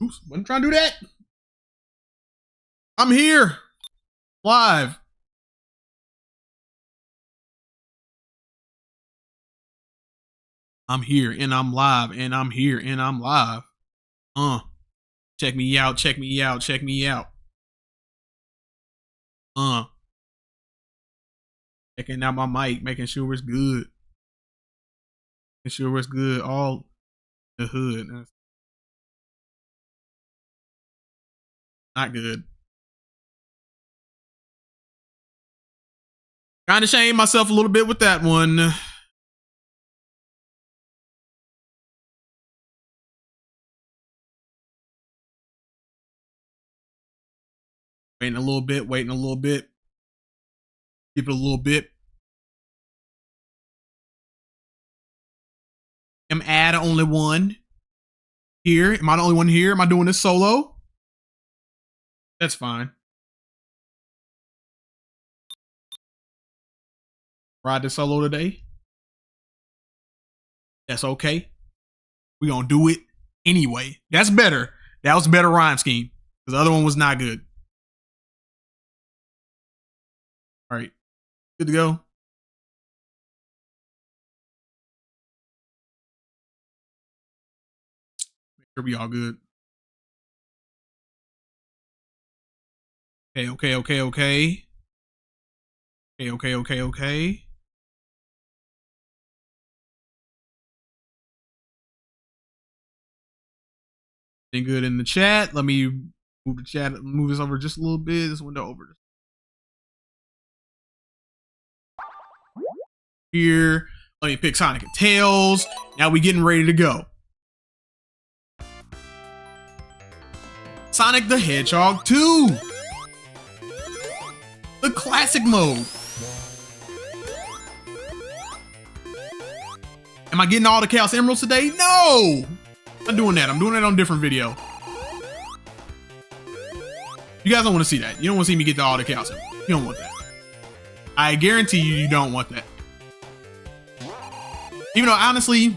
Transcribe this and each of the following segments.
Oops, wasn't trying to do that. I'm here, live. I'm here and I'm live and I'm here and I'm live. Check me out, check me out, check me out. Checking out my mic, making sure it's good. Making sure it's good all the hood. That's not good. Kind of shamed myself a little bit with that one. Waiting a little bit, waiting a little bit. Give it a little bit. Am I the only one here? Am I the only one here? Am I doing this solo? That's fine. Ride this solo today. That's okay. We're gonna do it anyway. That's better. That was a better rhyme scheme. Because the other one was not good. All right. Good to go. Make sure we all good. Okay. Okay. Anything good in the chat? Let me move the chat, move this over just a little bit. This window over. Here. Let me pick Sonic and Tails. Now we getting ready to go. Sonic the Hedgehog 2. The classic mode. Am I getting all the Chaos Emeralds today? No! I'm not doing that. I'm doing that on a different video. You guys don't want to see that. You don't want to see me get all the Chaos Emeralds. You don't want that. I guarantee you don't want that. Even though, honestly,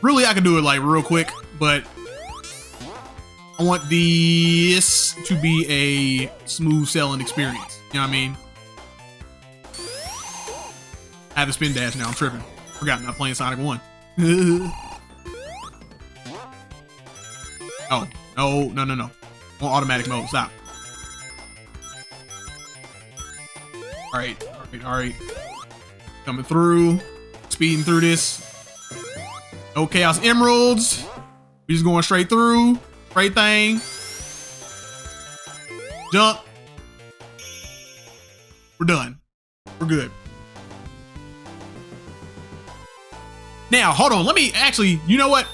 really I could do it like real quick, but I want this to be a smooth sailing experience. You know what I mean? I have a spin dash now. I'm tripping. Forgot I'm not playing Sonic 1. Oh, no. On automatic mode. Stop. All right. Coming through. Speeding through this. No Chaos Emeralds. We're just going straight through. Straight thing. Jump. We're done. We're good. Now, hold on. Let me actually, you know what?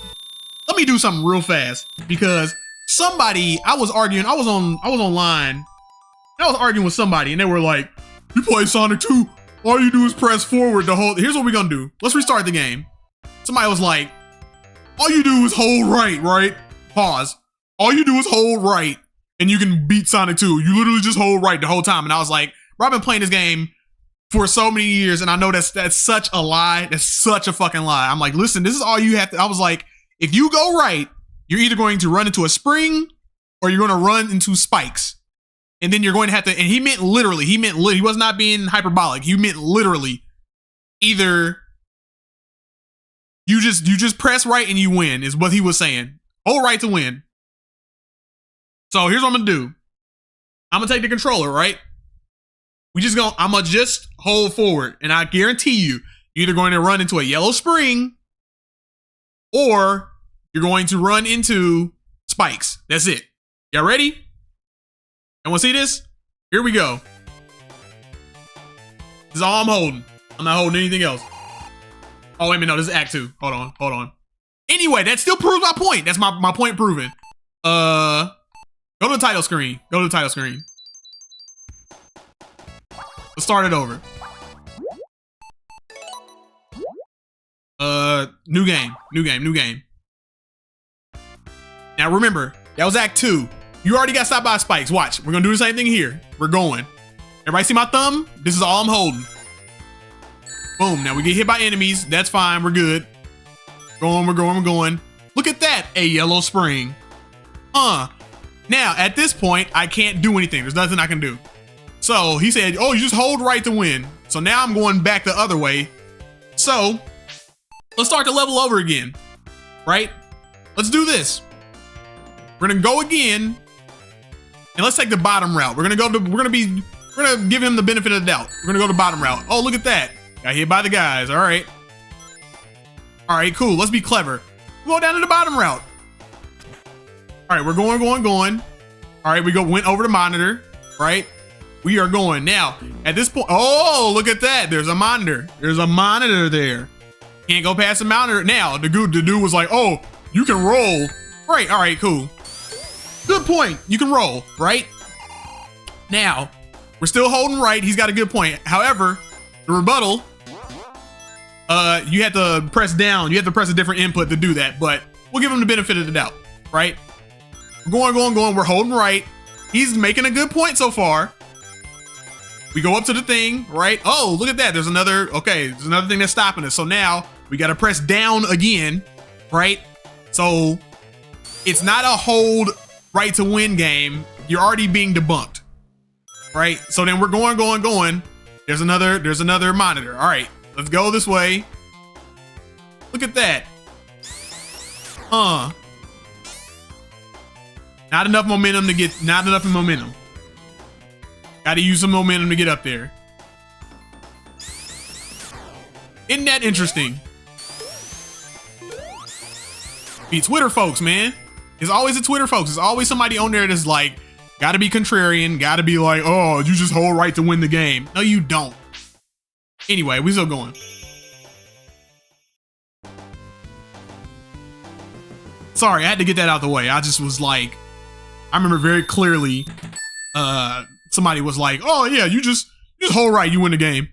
Let me do something real fast because somebody, I was arguing, I was online, and I was arguing with somebody, and they were like, "You play Sonic 2, all you do is press forward the whole." Here's what we're gonna do. Let's restart the game. Somebody was like, "All you do is hold right? Pause. All you do is hold right, and you can beat Sonic 2. You literally just hold right the whole time." And I was like, bro, I've been playing this game for so many years, and I know that's such a lie. That's such a fucking lie. I'm like, listen, this is all you have to. I was like, if you go right, you're either going to run into a spring or you're going to run into spikes. And then you're going to have to, and he meant literally, he was not being hyperbolic. He meant literally either you just press right and you win is what he was saying. Hold right to win. So here's what I'm going to do. I'm going to take the controller, right? I'm going to just hold forward, and I guarantee you're either going to run into a yellow spring or you're going to run into spikes. That's it. Y'all ready? You want to see this? Here we go. This is all I'm holding. I'm not holding anything else. Oh, wait a minute. No, this is Act 2. Hold on. Anyway, that still proves my point. That's my point proven. Go to the title screen. Let's start it over. New game. Now remember, that was Act 2. You already got stopped by spikes. Watch, we're gonna do the same thing here. We're going. Everybody see my thumb? This is all I'm holding. Boom, now we get hit by enemies. That's fine, we're good. We're going. Look at that, a yellow spring. Now, at this point, I can't do anything. There's nothing I can do. So he said, oh, you just hold right to win. So now I'm going back the other way. So let's start the level over again, right? Let's do this. We're gonna go again, and let's take the bottom route. We're gonna give him the benefit of the doubt. We're gonna go the bottom route. Oh, look at that. Got hit by the guys. All right, cool. Let's be clever. We'll go down to the bottom route. All right, we're going. All right, went over the monitor, right? We are going now. At this point, oh, look at that. There's a monitor. There. Can't go past the monitor. Now, the dude was like, oh, you can roll. Right, all right, cool. Good point. You can roll, right? Now, we're still holding right. He's got a good point. However, the rebuttal, you have to press down. You have to press a different input to do that, but we'll give him the benefit of the doubt, right? We're going. We're holding right. He's making a good point so far. We go up to the thing, right? Oh, look at that. There's another thing that's stopping us. So now we got to press down again, right? So it's not a hold right to win game. You're already being debunked, right? So then we're going. There's another monitor. All right, let's go this way. Look at that. Not enough momentum. Got to use some momentum to get up there. Isn't that interesting? Be Twitter folks, man. It's always the Twitter folks. It's always somebody on there that's like, gotta be contrarian, gotta be like, oh, you just hold right to win the game. No, you don't. Anyway, we still going. Sorry, I had to get that out the way. I just was like, I remember very clearly, somebody was like, oh yeah, you just hold right, you win the game.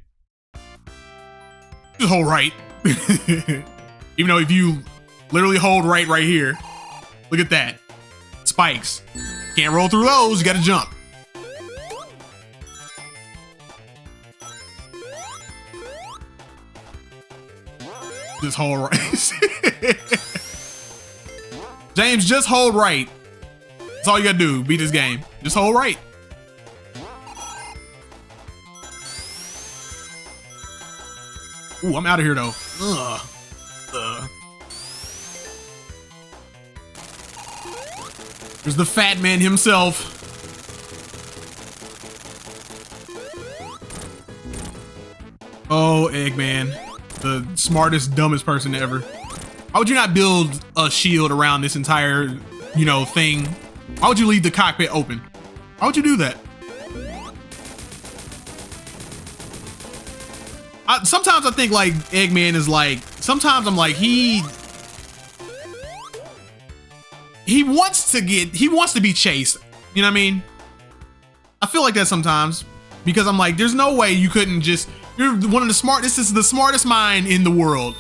Just hold right. Even though if you literally hold right here, look at that. Spikes. Can't roll through those, you gotta jump. Just hold right. James, just hold right. That's all you gotta do, beat this game. Just hold right. Ooh, I'm out of here though. There's the fat man himself. Oh, Eggman. The smartest, dumbest person ever. Why would you not build a shield around this entire, thing? Why would you leave the cockpit open? Why would you do that? Sometimes I think like Eggman is like sometimes I'm like, he wants to be chased. You know what I mean? I feel like that sometimes because I'm like, there's no way you couldn't just, you're one of the smartest, this is the smartest mind in the world.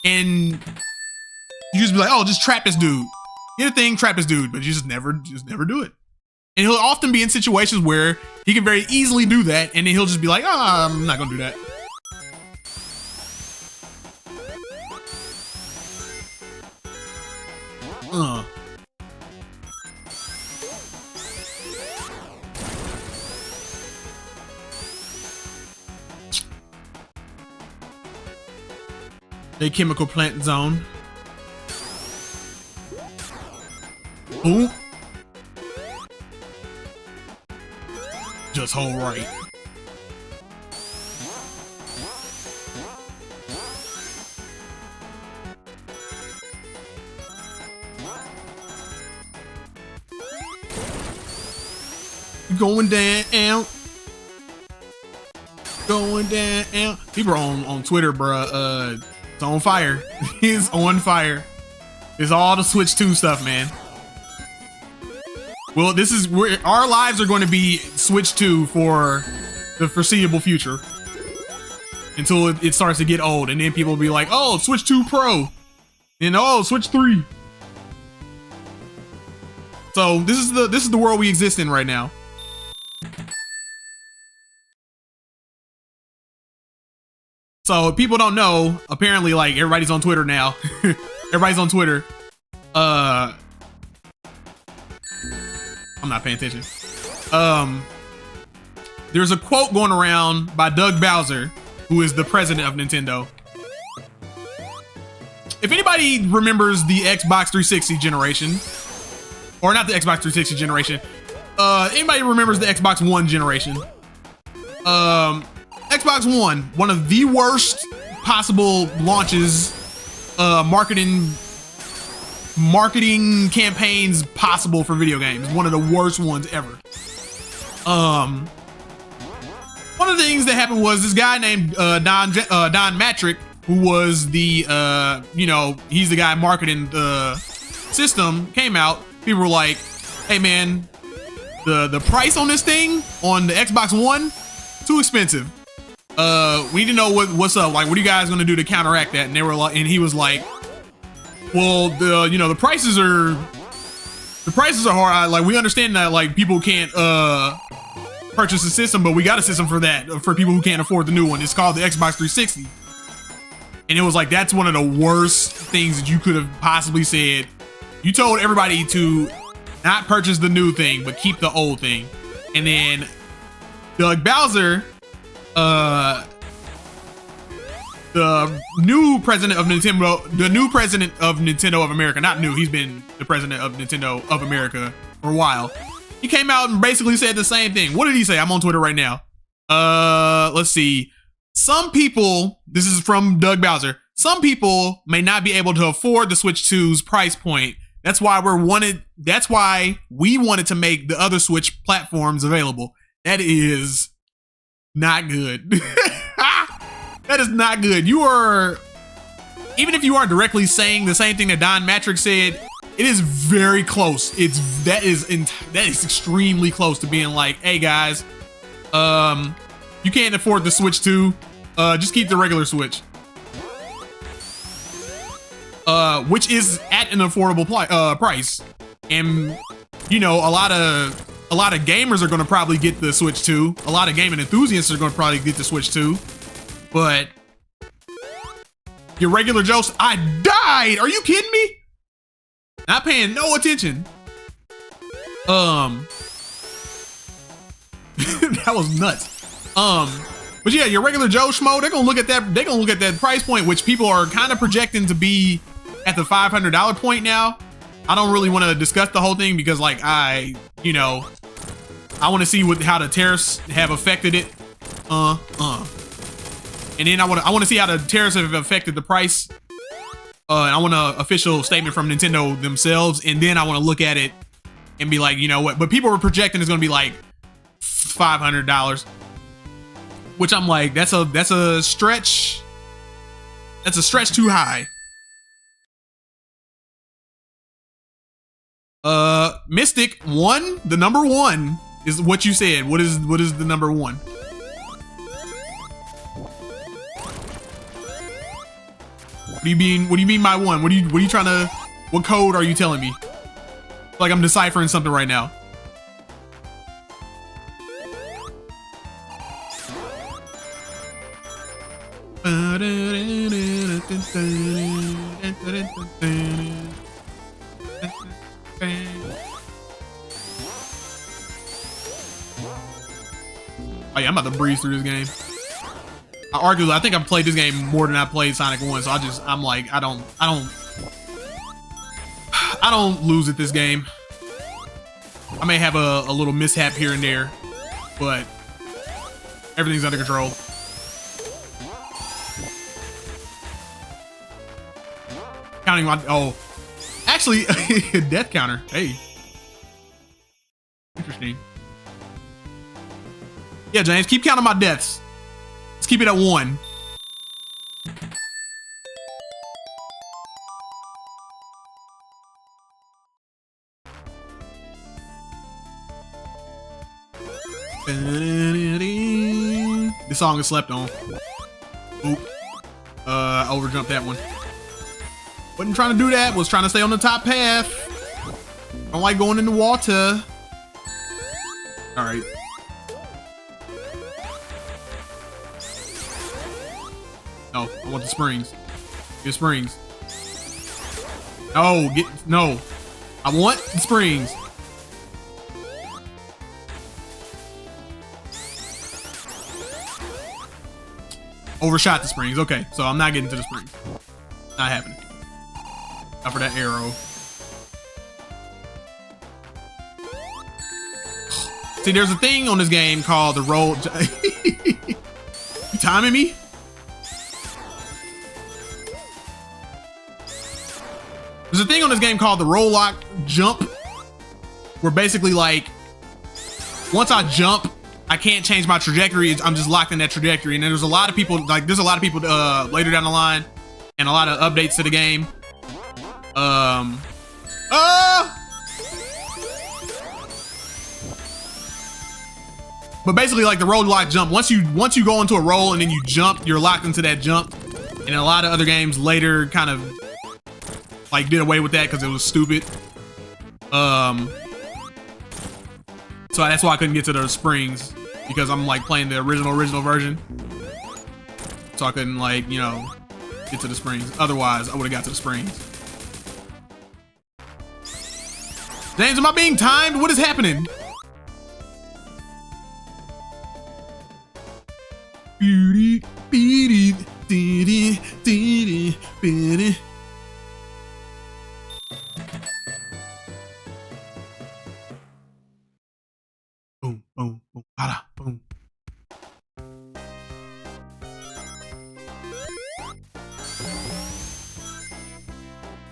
And you just be like, oh, just trap this dude. Get a thing, trap this dude, but you just never do it. And he'll often be in situations where he can very easily do that, and then he'll just be like, oh, I'm not gonna do that. A chemical plant zone. Ooh. Just hold right. Going down. Going down. People are on Twitter, bruh. It's on fire. It's on fire. It's all the Switch 2 stuff, man. Well, this is where our lives are going to be Switch 2 for the foreseeable future. Until it starts to get old, and then people will be like, oh, Switch 2 Pro. And oh, Switch 3. So this is the world we exist in right now. So if people don't know, apparently like everybody's on Twitter now. Everybody's on Twitter. I'm not paying attention. There's a quote going around by Doug Bowser, who is the president of Nintendo. If anybody remembers the Xbox 360 generation, or not the Xbox 360 generation, anybody remembers the Xbox One generation? Xbox one of the worst possible launches, marketing campaigns possible for video games. One of the worst ones ever. One of the things that happened was this guy named Don Matrick, who was the he's the guy marketing the system, came out. People were like, hey man, the price on this thing on the Xbox One, too expensive. We need to know what's up. Like, what are you guys gonna do to counteract that? And they were like, and he was like, well, the prices are hard. Like, we understand that like people can't purchase a system, but we got a system for that, for people who can't afford the new one. It's called the Xbox 360. And it was like, that's one of the worst things that you could have possibly said. You told everybody to not purchase the new thing, but keep the old thing. And then Doug Bowser, the new president of Nintendo, of America, not new, he's been the president of Nintendo of America for a while. He came out and basically said the same thing. What did he say? I'm on Twitter right now. Let's see. Some people, this is from Doug Bowser, some people may not be able to afford the Switch 2's price point. That's why we wanted to make the other Switch platforms available. That is not good. That is not good. You are, even if you aren't directly saying the same thing that Don Matrick said, it is very close. That is extremely close to being like, hey guys, you can't afford the Switch 2. Just keep the regular Switch. Which is at an affordable price. And a lot of gamers are going to probably get the Switch 2. A lot of gaming enthusiasts are going to probably get the Switch 2. But your regular Joe, I died. Are you kidding me? Not paying no attention. That was nuts. But yeah, your regular Joe Schmo, they're gonna look at that. They're gonna look at that price point, which people are kind of projecting to be at the $500 point now. I don't really want to discuss the whole thing because, like, I want to see how the tariffs have affected it. And then I want to see how the tariffs have affected the price. And I want an official statement from Nintendo themselves. And then I want to look at it and be like, you know what? But people were projecting it's going to be like $500, which I'm like, that's a stretch. That's a stretch too high. Mystic 1, the number 1 is what you said. What is the number 1? What do you mean by 1? What are you trying to, what code are you telling me? Like I'm deciphering something right now. Oh yeah, I'm about to breeze through this game. I think I've played this game more than I played Sonic 1, so I'm like, I don't lose at this game. I may have a little mishap here and there, but everything's under control. Counting my, oh, actually, death counter. Hey, interesting. Yeah, James, keep counting my deaths. Let's keep it at 1. This song is slept on. Oop. I overjumped that one. Wasn't trying to do that. Was trying to stay on the top path. Don't like going in the water. All right. No, I want the springs. Get the springs. No, no. I want the springs. Overshot the springs. Okay, so I'm not getting to the springs. Not happening. Not for that arrow. See, there's a thing on this game called the roll. You timing me? There's a thing on this game called the roll lock jump, where basically like once I jump, I can't change my trajectory. I'm just locked in that trajectory. And then there's a lot of people later down the line, and a lot of updates to the game. But basically, like the roll lock jump, once you go into a roll and then you jump, you're locked into that jump. And a lot of other games later kind of like did away with that because it was stupid. So that's why I couldn't get to the springs, because I'm like playing the original version. So I couldn't, like, you know, get to the springs. Otherwise, I would have got to the springs. James, am I being timed? What is happening? Boom, boom, boom, bada, boom.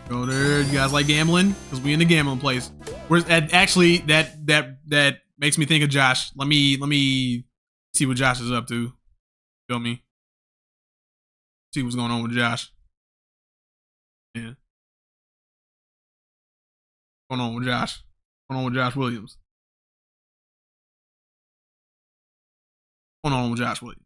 Go there. You guys like gambling? Because we in the gambling place. Where's that? Actually, that makes me think of Josh. Let me see what Josh is up to. Feel me? See what's going on with Josh. Yeah. What's going on with Josh? What's going on with Josh Williams? What's going on with Josh Williams?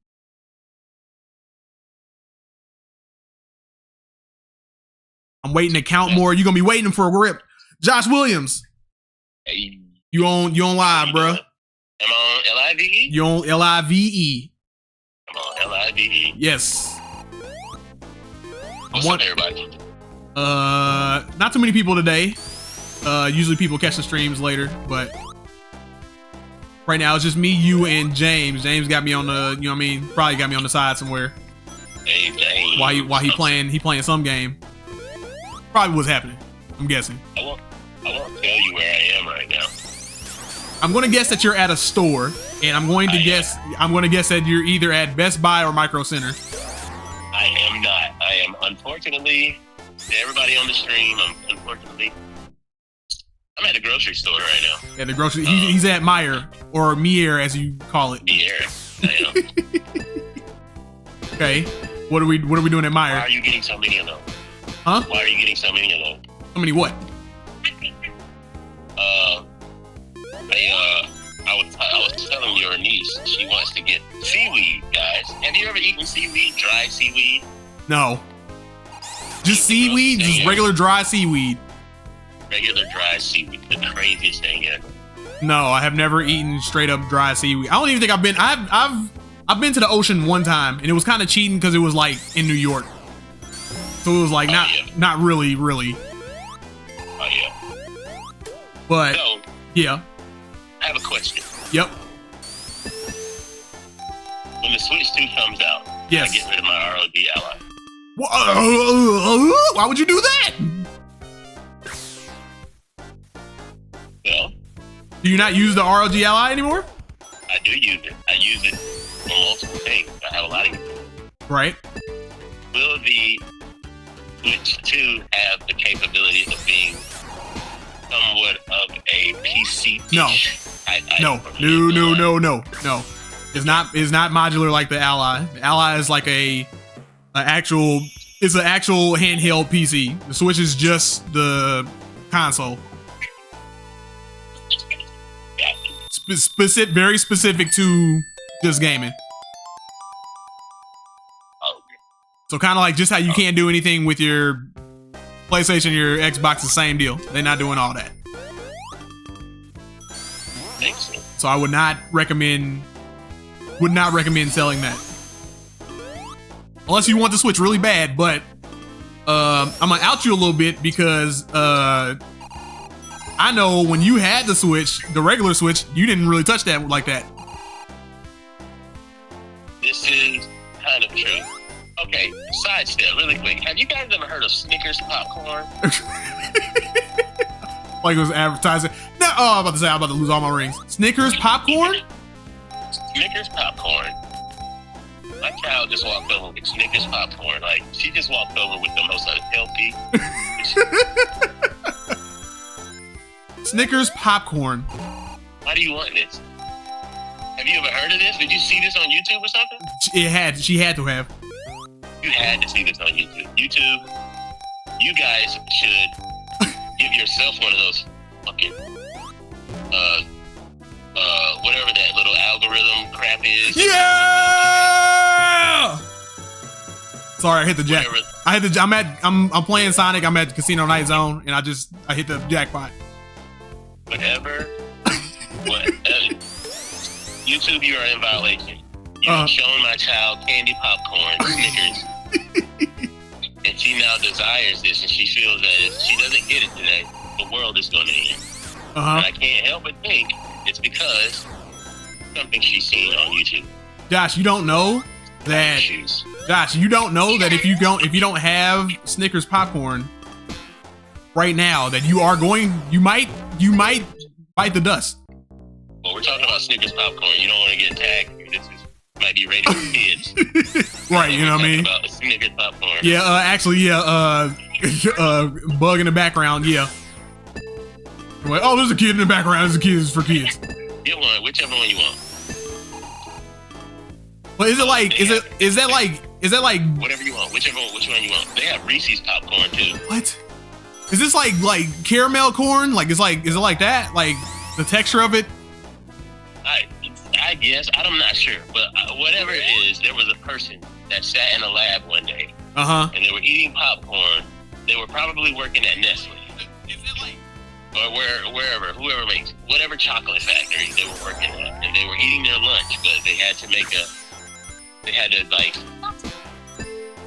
I'm waiting to count more. You're gonna be waiting for a grip. Josh Williams. Hey. You on live, bro. I'm on LIVE? You on LIVE. I'm on LIVE. Yes. What's up, everybody? Not too many people today. Usually people catch the streams later, but right now it's just me, you, and James. James got me on the, you know what I mean? Probably got me on the side somewhere. Hey, James. While he playing some game. Probably what's happening. I'm guessing. I won't tell you where I am right now. I'm gonna guess that you're at a store, and I'm gonna guess that you're either at Best Buy or Micro Center. I am not. I am, unfortunately, to everybody on the stream, I'm at the grocery store right now. At the grocery, he's at Meyer, or Mier as you call it. Mier, I am. Okay. What are we doing at Why Meyer? are you getting so many of those? Huh? Why are you getting so many of those? How many what? I was telling your niece she wants to get seaweed, guys. Have you ever eaten seaweed, dry seaweed? No. Just seaweed, just regular dry seaweed. Regular dry seaweed, the craziest thing ever. No, I have never eaten straight up dry seaweed. I don't even think I've been. I've been to the ocean one time, and it was kind of cheating because it was like in New York, so it was like not really. Oh yeah. But So yeah. I have a question. Yep. When the Switch 2 comes out, Yes. I get rid of my ROG Ally. Why would you do that? Well, Do you not use the ROG Ally anymore? I do use it. I use it for multiple things. I have a lot of it. Right. Will the Switch 2 have the capability of being somewhat of a PC? No. No. It's not modular like the Ally. The Ally is like an actual handheld PC. The Switch is just the console. Very specific to just gaming. So kind of like just how you can't do anything with your PlayStation, your Xbox, the same deal. They're not doing all that. So I would not recommend selling that. Unless you want the Switch really bad, but I'm gonna out you a little bit because I know when you had the Switch, the regular Switch, you didn't really touch that like that. This is kind of true. Okay, sidestep really quick. Have you guys ever heard of Snickers popcorn? Like it was advertising. No, I'm about to say I'm about to lose all my rings. Snickers popcorn? Snickers popcorn. My child just walked over with Snickers popcorn. Like, she just walked over with the most unhealthy. Snickers popcorn. Why do you want this? Have you ever heard of this? Did you see this on YouTube or something? She had to have. You had to see this on YouTube. YouTube, you guys should give yourself one of those fucking, whatever that little algorithm crap is. Yeah! Sorry, I hit the jack. Whatever. I'm playing Sonic. I'm at Casino Night Zone, and I hit the jackpot. Whatever. YouTube, you are in violation. You have shown my child candy popcorn, Snickers, and she now desires this, and she feels that if she doesn't get it today, the world is going to end. And I can't help but think it's because something she's seen on YouTube. Josh, you don't know that. Josh, you don't know that if you don't have Snickers popcorn right now, that you might bite the dust. Well, we're talking about Snickers popcorn. You don't want to get tagged. Might be rated for kids. Right, you know what I mean? About Snickers popcorn. Yeah, actually, yeah, bug in the background, yeah. I'm like, oh, there's a kid in the background. There's a kid. It's for kids. Get one, whichever one you want. But is that like whatever you want, which one you want. They have Reese's popcorn too. What? Is this like caramel corn? Like is it like that? Like the texture of it? I guess I'm not sure, but whatever it is, there was a person that sat in a lab one day, and they were eating popcorn. They were probably working at Nestle, or wherever, whoever makes whatever chocolate factory they were working at, and they were eating their lunch, but they had to like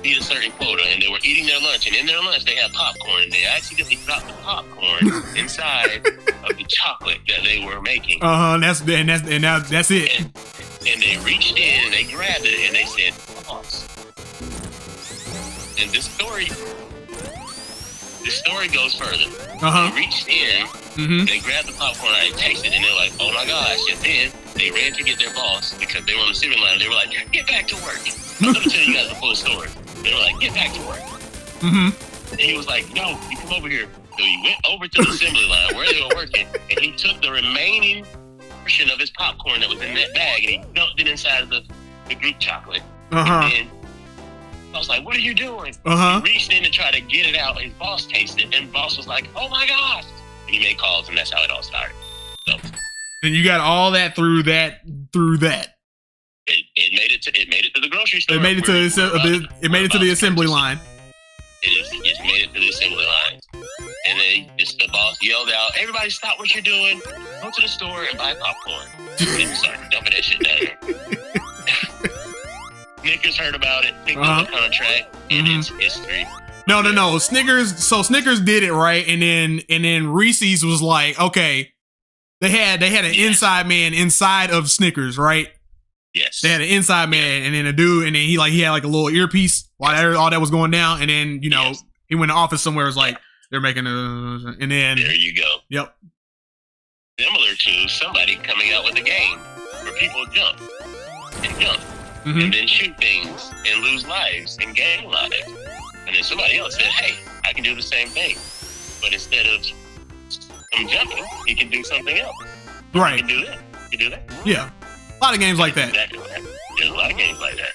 meet a certain quota, and they were eating their lunch, and in their lunch they had popcorn, and they accidentally dropped the popcorn inside of the chocolate that they were making. That's it. And they reached in and they grabbed it and they said, "Pause." And this story goes further. They reached in, they grabbed the popcorn, and they tasted it, and they're like, "Oh my gosh!" And then they ran to get their boss because they were on the assembly line. They were like, "Get back to work." I'm gonna tell you guys the full story. They were like, "Get back to work." And he was like, "No, you come over here." So he went over to the assembly line where they were working, and he took the remaining portion of his popcorn that was in that bag, and he dumped it inside of the group chocolate. And then I was like, what are you doing? He reached in to try to get it out. His boss tasted it, and boss was like, oh my gosh. And he made calls, and that's how it all started. So, and you got all that through that. It made it to the grocery store. It made it to the assembly line. It's made it to the assembly line. And then the boss yelled out, everybody stop what you're doing. Go to the store and buy popcorn. And then started dumping that shit down there. Snickers heard about it, picked up the contract, and it's history. No. Snickers did it right, and then Reese's was like, okay, they had an inside man inside of Snickers, right? Yes. They had an inside man, and then a dude, and then he had like a little earpiece while all that was going down, and then he went to office somewhere. It was like they're making and then there you go. Yep. Similar to somebody coming out with a game where people jump and then shoot things and lose lives and gain lives, and then somebody else said, "Hey, I can do the same thing, but instead of jumping, he can do something else." Right. You can do that. You can do that. Yeah. A lot of games like that. Exactly. There's a lot of games like that.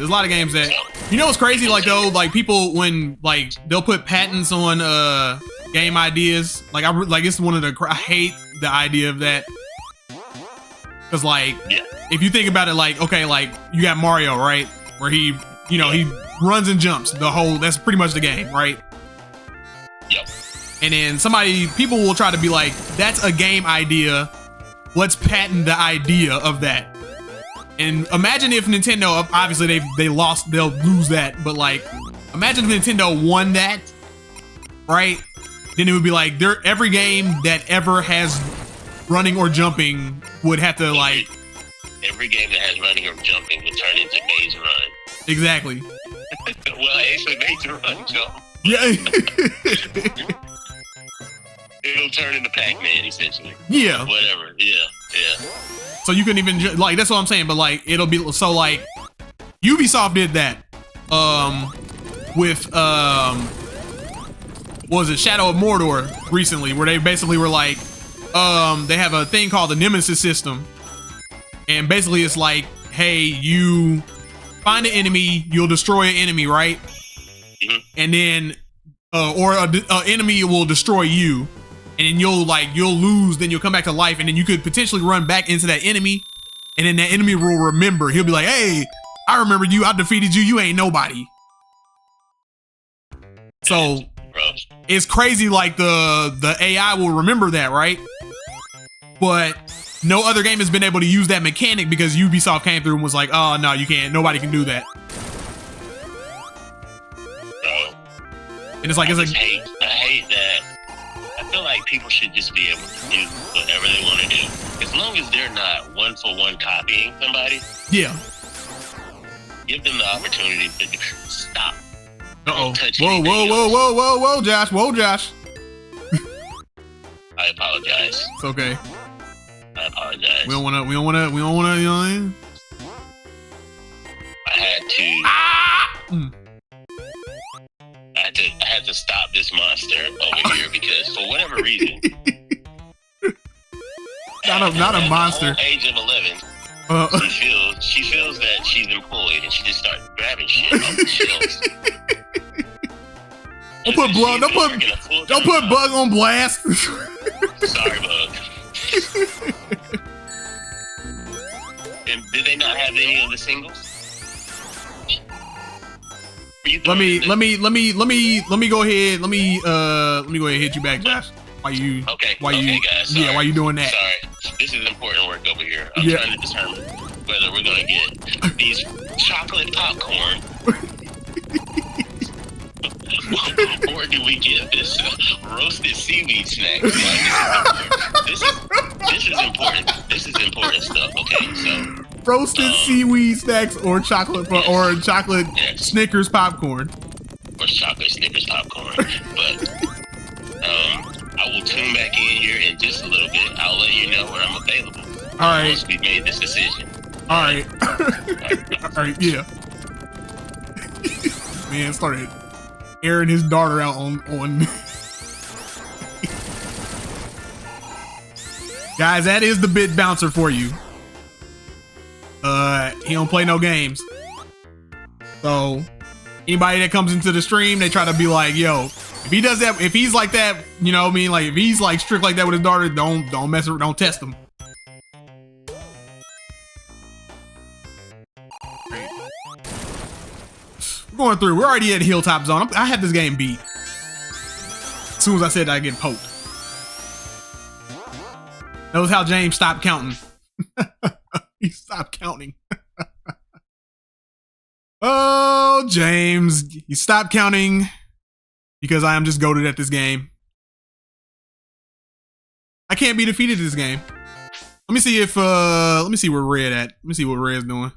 There's a lot of games that, you know what's crazy? Like though, like people when like they'll put patents on game ideas. Like it's one of the I hate the idea of that. Cause like if you think about it, like okay, like you got Mario, right? Where he runs and jumps that's pretty much the game, right? Yep. And then people will try to be like, that's a game idea. Let's patent the idea of that. And imagine if Nintendo, obviously they'll lose that, but like, imagine if Nintendo won that, right? Then it would be like, every game that ever has running or jumping would have to like... Every game that has running or jumping would turn into Maze Run. Exactly. Well, actually, Maze Run jump. Yeah. It'll turn into Pac-Man, essentially. Yeah. Whatever. Yeah. So you couldn't even like that's what I'm saying, but like it'll be so like Ubisoft did that with what was it, Shadow of Mordor recently, where they basically were like they have a thing called the Nemesis system, and basically it's like, hey, you find an enemy, you'll destroy an enemy, right? And then or an enemy will destroy you. And then you'll lose, then you'll come back to life, and then you could potentially run back into that enemy, and then that enemy will remember. He'll be like, hey, I remember you, I defeated you, you ain't nobody. So it's crazy, like the AI will remember that, right? But no other game has been able to use that mechanic because Ubisoft came through and was like, oh no, you can't, nobody can do that. And it's like, I hate that. I feel like people should just be able to do whatever they want to do, as long as they're not one-for-one copying somebody. Yeah. Give them the opportunity to stop. Uh-oh. Whoa, Josh. Whoa, Josh. I apologize. It's okay. I apologize. We don't wanna, you know what I mean? I had to. I had to stop this monster over here because for whatever reason, not a monster. At the age of 11, she feels that she's employed, and she just starts grabbing shit off the shelves. Don't put Bug on blast. Sorry, Bug. And did they not have any of the singles? Let me go ahead. Let me go ahead and hit you back, Josh. Why you guys, sorry. Yeah, why you doing that? Sorry. This is important work over here. I'm trying to determine whether we're gonna get these chocolate popcorn or do we get this roasted seaweed snack? This is important. This is important stuff, okay? So roasted seaweed snacks or chocolate Snickers popcorn. Or chocolate Snickers popcorn. But I will tune back in here in just a little bit. I'll let you know when I'm available. All right. Once we've made this decision. All right. All right, yeah. Man started airing his daughter out on Guys, that is the bit bouncer for you. He don't play no games. So Anybody that comes into the stream, they try to be like, yo, if he does that, if he's like that, you know what I mean? Like if he's like strict like that with his daughter, don't mess with, don't test him. We're going through. We're already at Hilltop Zone. I had this game beat. As soon as I said I get poked. Notice how James stopped counting. He stopped counting. Oh, James, he stopped counting because I am just goated at this game. I can't be defeated in this game. Let me see if let me see where Red at. Let me see what Red's doing.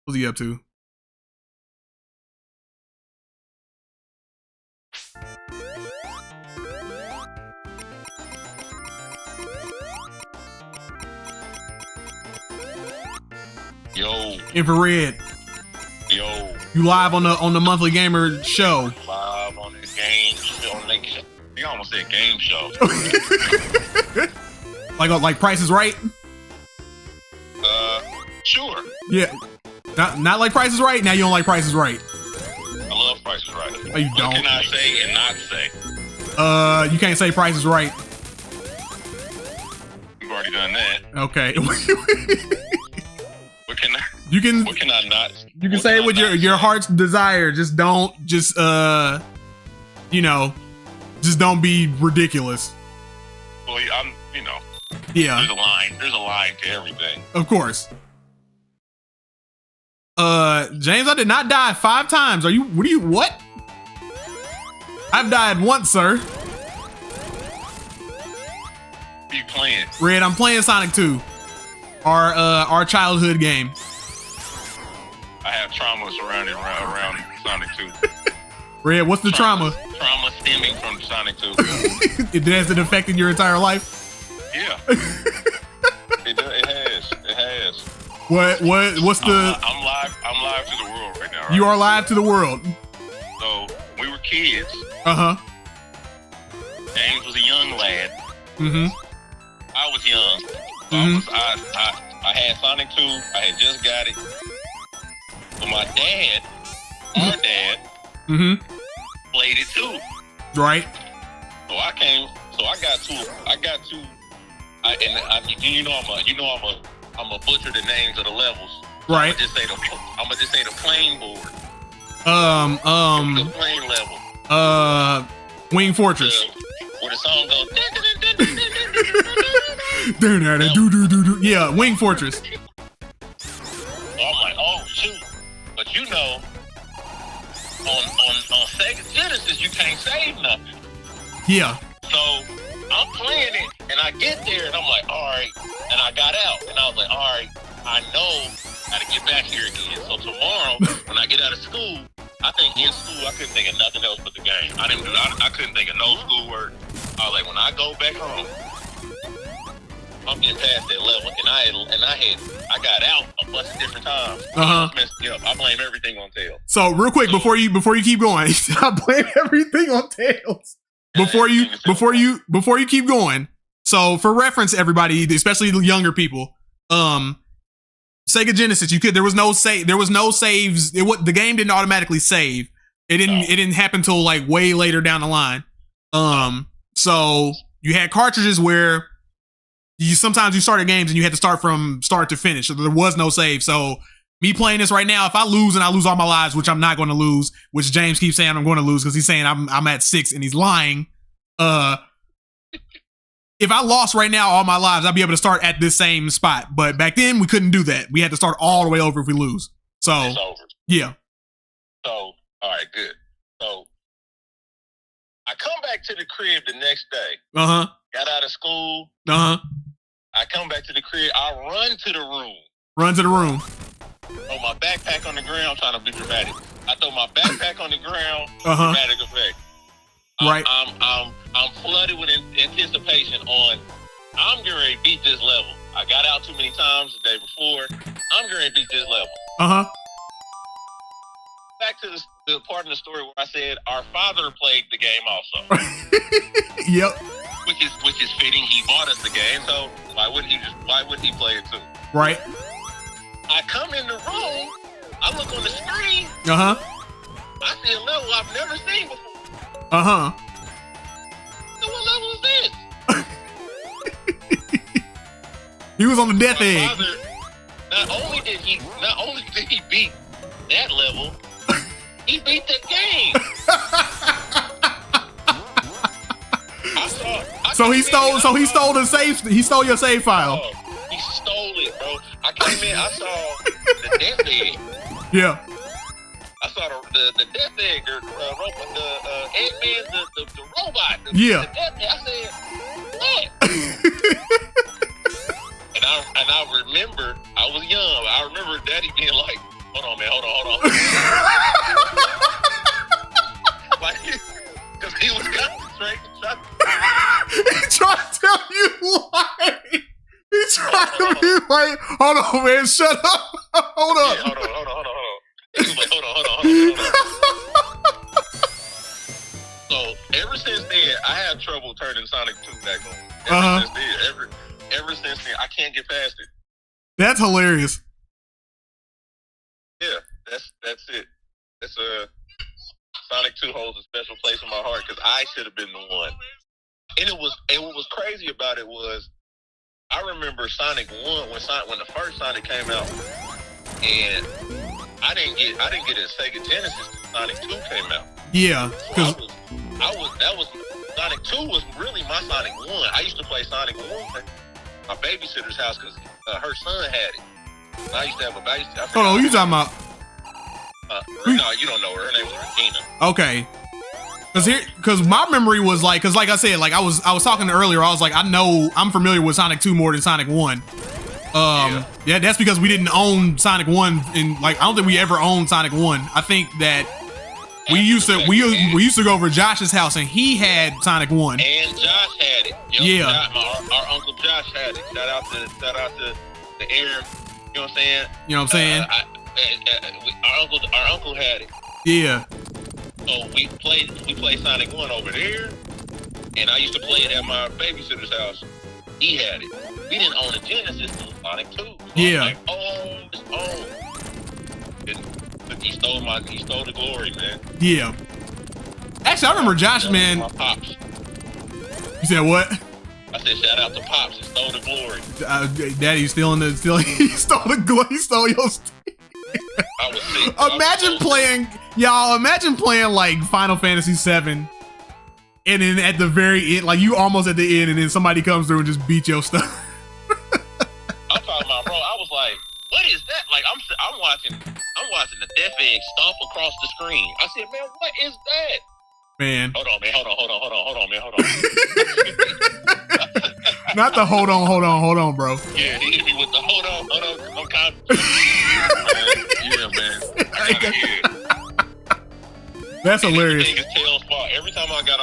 What's he up to? Yo. Infrared. Yo. You live on the monthly gamer show. Live on the game show. You almost said game show. like Price is Right? Sure. Yeah. Not like Price is Right? Now you don't like Price is Right. I love Price is Right. Oh, you don't? What can I say and not say? You can't say Price is Right. We've already done that. Okay. What can I not? You can say it with your heart's desire. Just don't, you know, just don't be ridiculous. Well, I'm, you know. Yeah. There's a line to everything. Of course. James, I did not die 5 times. What? I've died once, sir. What are you playing? Red, I'm playing Sonic 2. Our childhood game. I have trauma surrounding around Sonic 2. Red, what's the trauma? Trauma stemming from Sonic 2. Has it affected your entire life? Yeah. It has. What's the? I'm live to the world right now. Right? You are live to the world. So we were kids. James was a young lad. Mm-hmm. I was young. So I had Sonic 2. I had just got it. So my dad, our dad, played it too. Right. So I got to. I'm a butcher the names of the levels. Right. I'm gonna just say the plane board. The plane level. Wing Fortress. Where the song goes. Yeah, Wing Fortress. I'm like, oh shoot. But you know, on Sega Genesis, you can't save nothing. Yeah. So I'm playing it, and I get there, and I'm like, all right. And I got out, and I was like, all right, I know how to get back here again. So tomorrow, when I get out of school, I think in school I couldn't think of nothing else but the game. I couldn't think of no schoolwork. I was like, when I go back home, I'm getting past that level, and I got out a bunch of different times. I blame everything on Tails. So real quick, before you keep going, I blame everything on Tails. Before you keep going. So for reference, everybody, especially younger people, Sega Genesis, there was no saves. The game didn't automatically save. It didn't happen till like way later down the line. So you had cartridges where sometimes you started games and you had to start from start to finish. So there was no save. So me playing this right now, if I lose and I lose all my lives, which I'm not going to lose, which James keeps saying I'm going to lose because he's saying I'm at 6 and he's lying. If I lost right now all my lives, I'd be able to start at this same spot. But back then we couldn't do that. We had to start all the way over if we lose. So it's over. Yeah. So all right, good. So I come back to the crib the next day. Got out of school. I come back to the crib. I run to the room. Throw my backpack on the ground. I'm trying to be dramatic. I throw my backpack on the ground. Dramatic effect. Right. I'm flooded with anticipation on. I'm getting ready to beat this level. I got out too many times the day before. I'm getting ready to beat this level. Back to the part of the story where I said our father played the game also. Yep. Which is fitting. He bought us the game, so why wouldn't he play it too? Right. I come in the room I look on the screen. Uh-huh. I see a level I've never seen before. Uh-huh. So what level is this? He was on the death egg. Father, not only did he beat that level, he beat the game. So he stole the save. He stole your save file. Oh, he stole it, bro. I came in. I saw the death egg. Yeah. I saw the death egg. The Eggman, the robot. Yeah. The death egg. I said, what? and I remember I was young. I remember Daddy being like, hold on, man, hold on. Like, because he was concentrating. He tried to tell you why. He tried to be like, hold on, man, shut up. Hold up. Yeah, hold on. He was like, hold on. So ever since then, I had trouble turning Sonic 2 back on. Ever since then, I can't get past it. That's hilarious. Yeah, that's it. It's Sonic 2 holds a special place in my heart because I should have been the one. And what was crazy about it was I remember Sonic 1 when the first Sonic came out, and I didn't get a Sega Genesis until Sonic 2 came out. Yeah, because Sonic 2 was really my Sonic 1. I used to play Sonic 1 at my babysitter's house because her son had it. And I used to have a babysitter. Hold on, who you talking about? No, you don't know her. Her name was Regina. Okay. Cause my memory was like, cause like I said, like I was talking earlier, I was like, I'm familiar with Sonic 2 more than Sonic 1. Yeah, that's because we didn't own Sonic 1, and like I don't think we ever owned Sonic 1. I think that we used to go over to Josh's house and he had Sonic 1. And Josh had it. Yep, yeah. Our Uncle Josh had it. Shout out to the air. You know what I'm saying? You know what I'm saying? Our uncle had it. Yeah. So we played Sonic 1 over there, and I used to play it at my babysitter's house. He had it. We didn't own a Genesis until Sonic 2. So yeah. Like, it's own. And he stole the glory, man. Yeah. Actually, I remember Josh, man. My pops. You said what? I said shout out to Pops. He stole the glory. Daddy, he stole the glory. He stole your. I was sick. Imagine playing like Final Fantasy VII, and then at the very end, like you almost at the end, and then somebody comes through and just beat your stuff. I'm talking about, bro. I was like, what is that? Like I'm watching the death egg stomp across the screen. I said, man, what is that? Man. Hold on, man. Hold on. Not the hold on, bro. Yeah, he hit me with the hold on. I'm yeah, man. That's hilarious. Everything is Tails' fault. Every time I got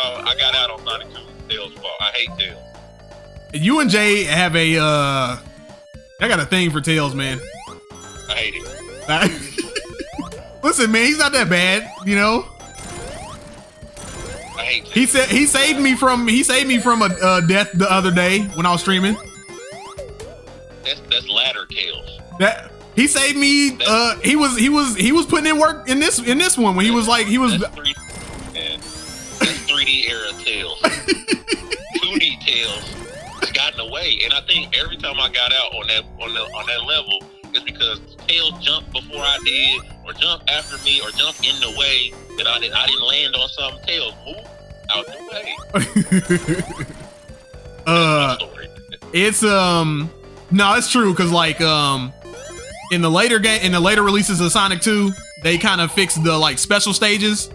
out on Sonic 2, it's Tails' fault. I hate Tails. You and Jay have I got a thing for Tails, man. I hate it. Listen, man, he's not that bad, you know. I hate Tails. He saved me from a death the other day when I was streaming. That's ladder Tails. That he saved me. He was putting in work in this one when he was. That's 3D era Tails. 2D Tails has gotten away, and I think every time I got out on that level, it's because Tails jumped before I did, or jumped after me, or jumped in the way that I didn't land on something. Tails move out the way. It's no, it's true because like in the later releases of Sonic 2, they kind of fixed the like special stages.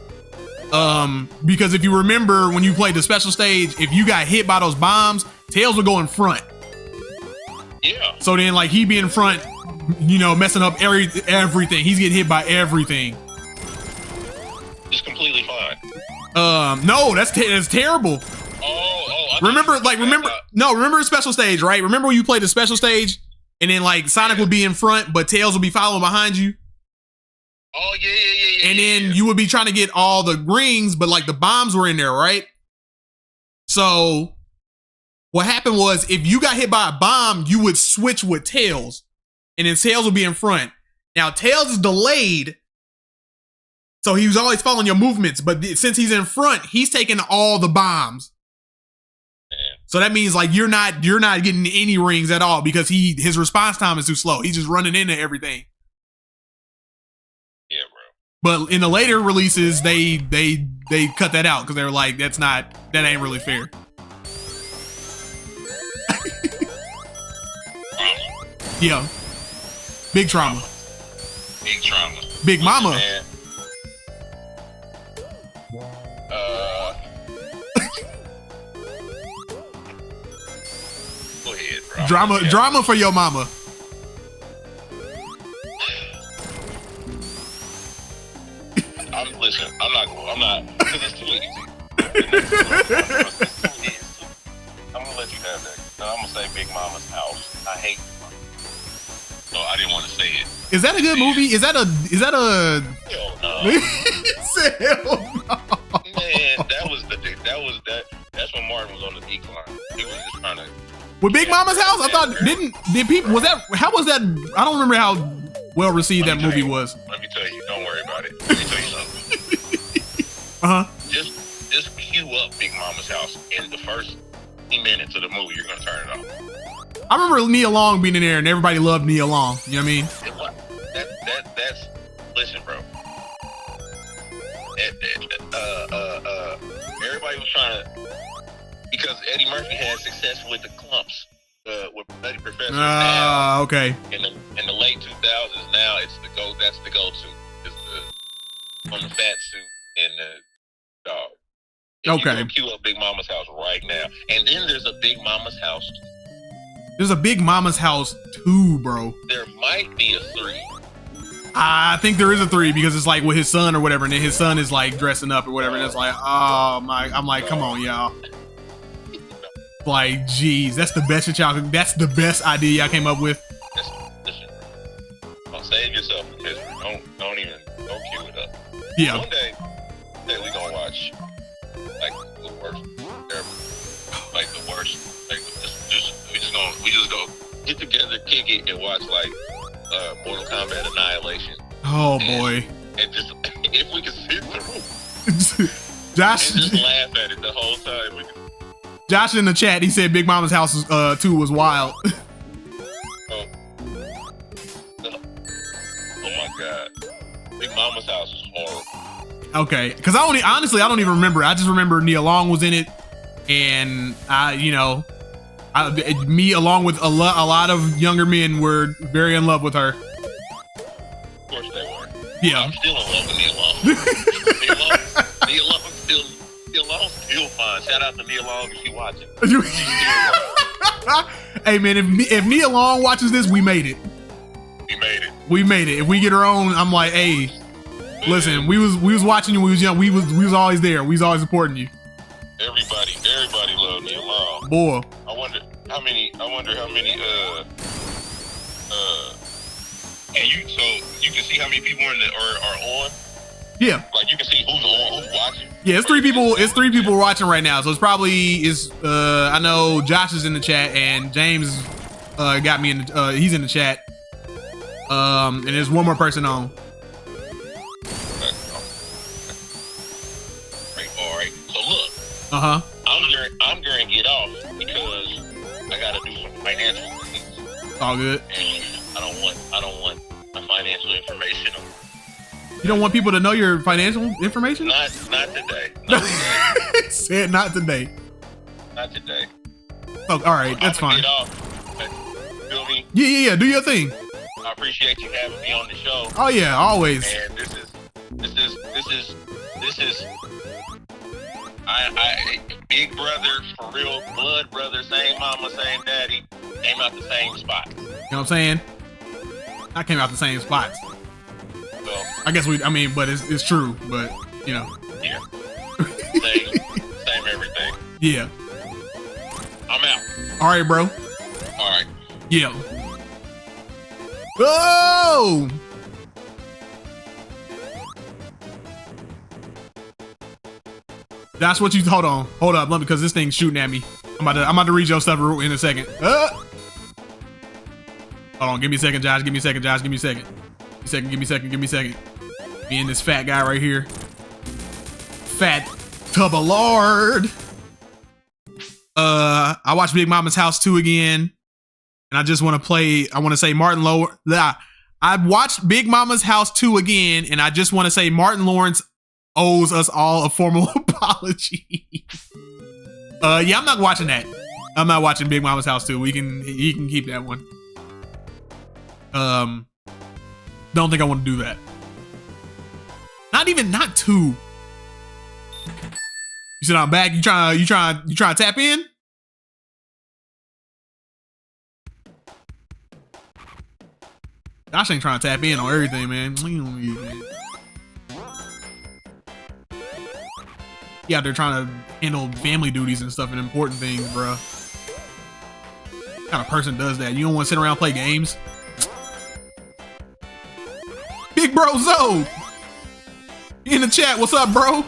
Because if you remember when you played the special stage, if you got hit by those bombs, Tails would go in front. Yeah. So then like he'd be in front, you know, messing up everything. He's getting hit by everything. It's completely fine. No, that's terrible. Remember the special stage, right? Remember when you played the special stage and then like Sonic would be in front, but Tails would be following behind you? Oh, yeah. And then you would be trying to get all the rings, but like the bombs were in there, right? So what happened was if you got hit by a bomb, you would switch with Tails, and then Tails would be in front. Now Tails is delayed, so he was always following your movements. But since he's in front, he's taking all the bombs. So that means like you're not getting any rings at all because his response time is too slow. He's just running into everything. Yeah, bro. But in the later releases, they cut that out because they were like, that ain't really fair. Yeah. Big trauma. Big trauma. Big mama. Man. Go ahead, bro. Drama for your mama. I'm not, because it's too easy. I'm gonna let you have that. No, I'm gonna say Big Mama's House. I hate Mama. So I didn't want to say it. Is that a good movie? Is that a Hell no. Hell no. Man, that's when Martin was on the decline. He was just trying to. With Big Mama's House? I thought did people how was that? I don't remember how well received that movie was. Let me tell you, don't worry about it. Let me tell you something. Just cue up Big Mama's House in the first 10 minutes of the movie. You're gonna turn it off. I remember Nia Long being in there, and everybody loved Nia Long. You know what I mean? That's listen, bro. Everybody was trying to, because Eddie Murphy had success with the clumps, with Nutty Professor. Okay. In the late 2000s, now it's the go. That's the go-to. It's the on the fat suit and the dog. Okay. You can cue up Big Mama's House right now, and then there's a Big Mama's House. There's a Big Mama's House 2, bro. There might be a 3. I think there is a 3 because it's like with his son or whatever, and then his son is like dressing up or whatever, and it's like, oh my, I'm like, come on, y'all. Like, geez, that's the best shit y'all. That's the best idea y'all came up with. Listen, don't save yourself from history. Don't cue it up. Yeah. One day we gonna watch like the worst, like the worst. Like we just go get together, kick it, and watch like Mortal Kombat Annihilation. Oh boy. And just if we can sit through, Josh, and just laugh at it the whole time. Josh in the chat, he said Big Mama's House 2 was wild. Oh my God. Big Mama's House is horrible. Okay, because honestly, I don't even remember. I just remember Nia Long was in it, and me along with a lot of younger men were very in love with her. Of course they were. Yeah. I'm still in love with Nia Long. Nia Long still fine. Shout out to Nia Long if she watching. Hey man, if Nia Long watches this, we made it. We made it. If we get her own, I'm like, hey, listen, we was watching you when we was young. We was always there. We was always supporting you. Everybody loved Nia Long. Boy. I wonder how many and you can see how many people are on? Yeah. Like you can see who's on, who's watching. Yeah, it's 3 people. It's 3 people watching right now. So it's probably I know Josh is in the chat and James got me in the he's in the chat. And there's one more person on. All right. So look. I'm going to get off because I got to do some financial things. All good. And I don't want my financial information. You don't want people to know your financial information? Not today. Said not today. Not today. Oh, all right, that's fine. Get off. Feel me? Yeah. Do your thing. I appreciate you having me on the show. Oh yeah, always. And this is I big brother for real, blood brother, same mama, same daddy, came out the same spot. You know what I'm saying? I came out the same spots. So I guess but it's true. But you know. Yeah. Same everything. Yeah. I'm out. All right, bro. All right. Yeah. Oh! That's what you hold up, because this thing's shooting at me. I'm about to read your stuff in a second. Hold on, give me a second, Josh. Give me a second. Give me a second. Me and this fat guy right here. Fat tub of lard. I watched Big Mama's House 2 again. And I just want to play, I want to say Martin Lawrence. I watched Big Mama's House 2 again, and I just want to say Martin Lawrence owes us all a formal apology. Yeah, I'm not watching that. I'm not watching Big Mama's House 2. He can keep that one. Don't think I want to do that. Not 2. You said I'm back. You trying to tap in? Josh ain't trying to tap in on everything, man. He out there trying to handle family duties and stuff and important things, bro. What kind of person does that? You don't want to sit around and play games? Big bro Zoe in the chat. What's up, bro?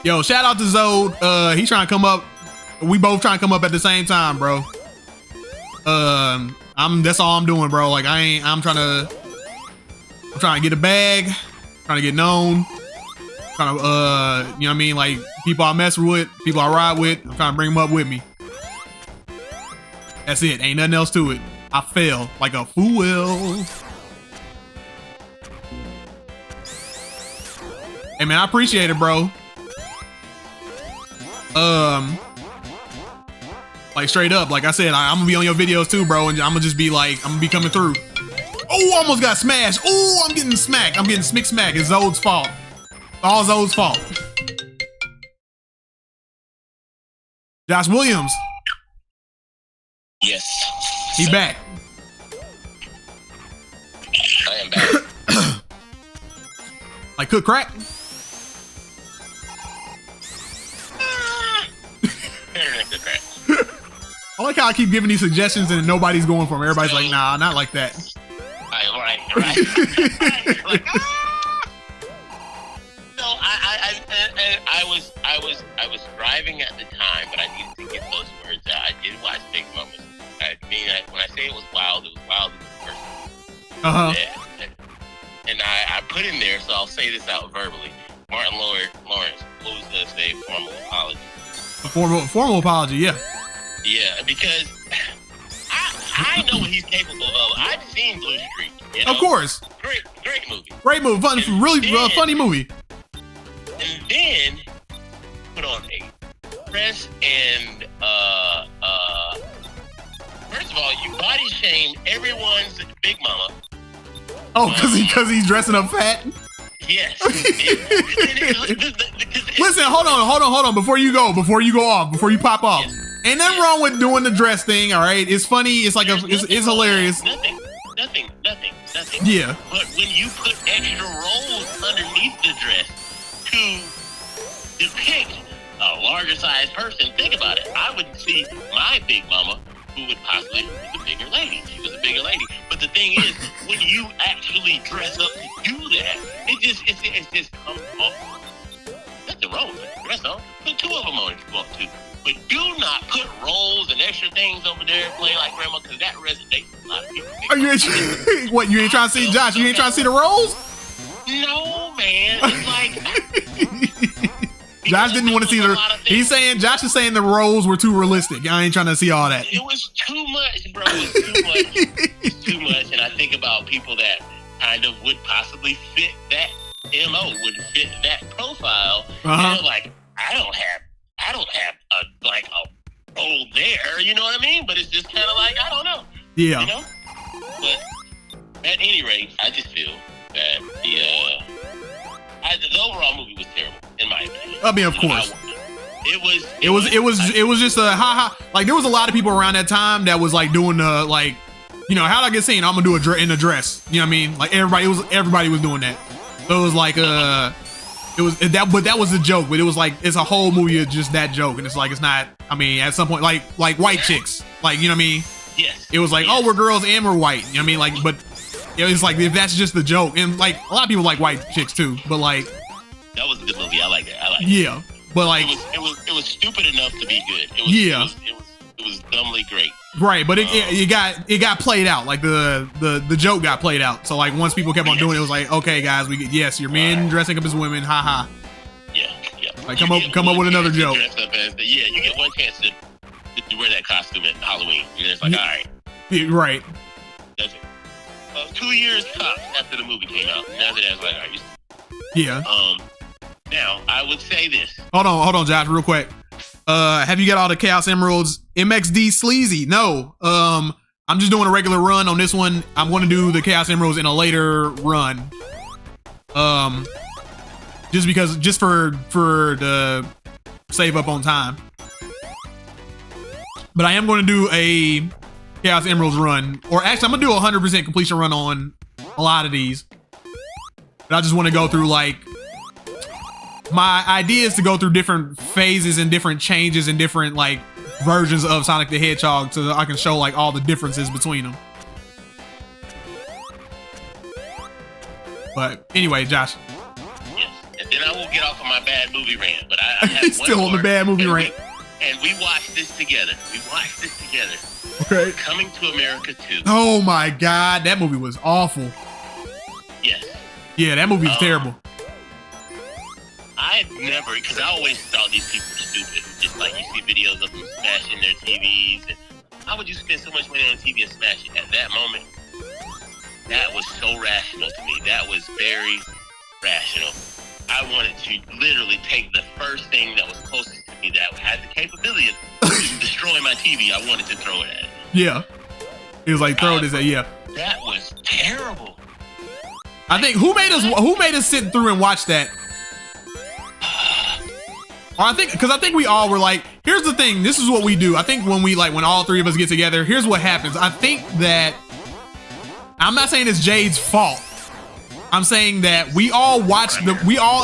Yo, shout out to Zoe. He trying to come up. We both trying to come up at the same time, bro. That's all I'm doing, bro. Like I'm trying to get a bag, trying to get known, trying to you know what I mean? Like people I mess with, people I ride with, I'm trying to bring them up with me. That's it. Ain't nothing else to it. I fell like a fool. Hey man, I appreciate it, bro. Like straight up, like I said, I'm gonna be on your videos too, bro, and I'm gonna just be like, I'm gonna be coming through. Oh, almost got smashed. Oh, I'm getting smacked. I'm getting smacked. It's Zode's fault. All Zode's fault. Josh Williams. Yes. He back. I am back. Like cook crack. I like how I keep giving these suggestions and nobody's going for them. Everybody's like, nah, not like that. Right. Like, No, I was driving at the time, but I needed to get those words out. I did watch Big Mama's. When I say it was wild in the first. And I put in there, so I'll say this out verbally. Martin Lawrence owes us a formal apology. A formal apology, yeah. Yeah, because I know what he's capable of. I've seen Blue Streak. You know? Of course. Great movie. Great movie. Funny movie. And then put on a dress and first of all, you body shame everyone's Big Mama. Oh, because he's dressing up fat? Yes. Listen, hold on. Before you pop off. Yes. Ain't nothing wrong with doing the dress thing, all right? It's funny. It's like it's hilarious. Nothing. Yeah. But when you put extra rolls underneath the dress to depict a larger size person, think about it. I would see my Big Mama, who would possibly be a bigger lady. She was a bigger lady. But the thing is, when you actually dress up to do that, it just comes off. Nothing wrong with it. Dress on. Put 2 of them on if you want to. But do not put rolls and extra things over there and play like grandma, because that resonates with a lot of people. Are you what? You ain't trying to see Josh? You ain't trying to see the rolls? No, man. It's like Josh didn't want to see the. Josh is saying the rolls were too realistic. I ain't trying to see all that. It was too much, bro. It's too much. And I think about people that kind of would possibly fit that MO, would fit that profile. And they're like, I don't have a role there, you know what I mean? But it's just kind of like, I don't know. Yeah. You know? But at any rate, I just feel that the overall movie was terrible, in my opinion. I mean, of course. It was just a ha. Like there was a lot of people around that time that was like doing the like, you know, how'd I get seen? I'm gonna do in a dress. You know what I mean? Like everybody was doing that. So it was like but that was a joke. But it was like it's a whole movie of just that joke, and it's like it's not. I mean, at some point, like white chicks, like you know what I mean? Yes. It was like, oh, we're girls and we're white. You know what I mean? Like, but it's like if that's just the joke, and like a lot of people like white chicks too, but like that was a good movie. I like that. Yeah, But like, it was stupid enough to be good. It was dumbly great. Right, but it got played out. Like the joke got played out. So like once people kept on doing it, it was like, okay, guys, yes, your men dressing up as women, haha. Yeah. Like come up with another joke. You get one chance to wear that costume at Halloween. And it's like, all right. Yeah, right. That's it. 2 years tops after the movie came out. Now that's like, all right. Yeah. Now I would say this. Hold on, Josh, real quick. Have you got all the Chaos Emeralds? MXD Sleazy? No. I'm just doing a regular run on this one. I'm going to do the Chaos Emeralds in a later run. Just for the save up on time. But I am going to do a Chaos Emeralds run, or actually I'm going to do a 100% completion run on a lot of these. But I just want to go through like, my idea is to go through different phases and different changes and different like versions of Sonic the Hedgehog so that I can show like all the differences between them. But anyway, Josh. Yes, and then I will get off of my bad movie rant, but I have still on the bad movie rant. And we watched this together. Okay. Coming to America 2. Oh my God, that movie was awful. Yes. Yeah, that movie was terrible. I've never, because I always thought these people were stupid. Just like you see videos of them smashing their TVs. And how would you spend so much money on a TV and smash it? At that moment, that was so rational to me. That was very rational. I wanted to literally take the first thing that was closest to me that had the capability of destroying my TV. I wanted to throw it at it. Yeah. It was like, throw this at, yeah. That was terrible. I think, who made us sit through and watch that? Or I think we all were like, here's the thing, this is what we do. I think when all three of us get together, here's what happens. I think that, I'm not saying it's Jade's fault. I'm saying that we all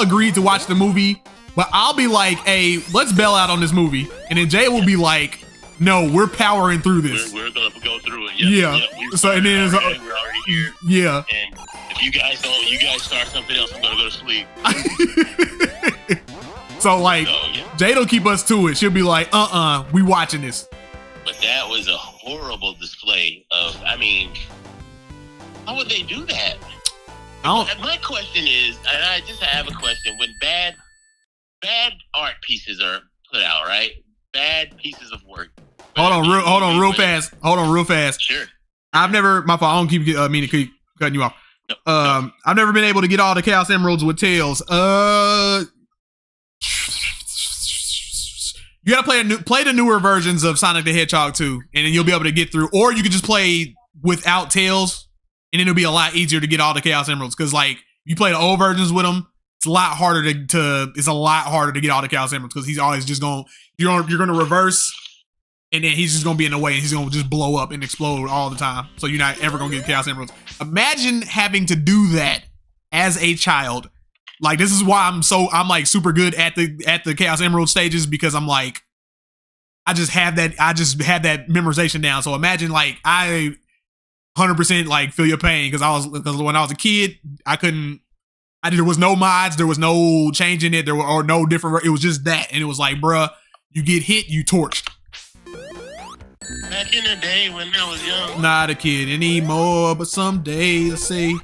agreed to watch the movie, but I'll be like, hey, let's bail out on this movie. And then Jade will be like, no, we're powering through this. We're gonna go through it. Yeah. So and then we're already here. Yeah. And if you guys start something else, I'm gonna go to sleep. So like, Jade will keep us to it. She'll be like, we watching this. But that was a horrible display of, I mean, how would they do that? My question is, and I just have a question, when bad art pieces are put out, right? Bad pieces of work. Hold on real fast. Sure. I've never, my fault, I don't keep meaning to keep cutting you off. No. I've never been able to get all the Chaos Emeralds with Tails. You gotta play the newer versions of Sonic the Hedgehog 2, and then you'll be able to get through. Or you can just play without Tails, and then it'll be a lot easier to get all the Chaos Emeralds. Because like you play the old versions with him, it's a lot harder to get all the Chaos Emeralds because he's always just you're gonna reverse, and then he's just gonna be in the way, and he's gonna just blow up and explode all the time. So you're not ever gonna get Chaos Emeralds. Imagine having to do that as a child. Like, this is why I'm like super good at the Chaos Emerald stages, because I'm like, I just have that memorization down. So imagine like I 100% like feel your pain because when I was a kid, there was no mods, there was no changing it, or no different, it was just that. And it was like, bruh, you get hit, you torched. Back in the day when I was young. Not a kid anymore, but some days I say,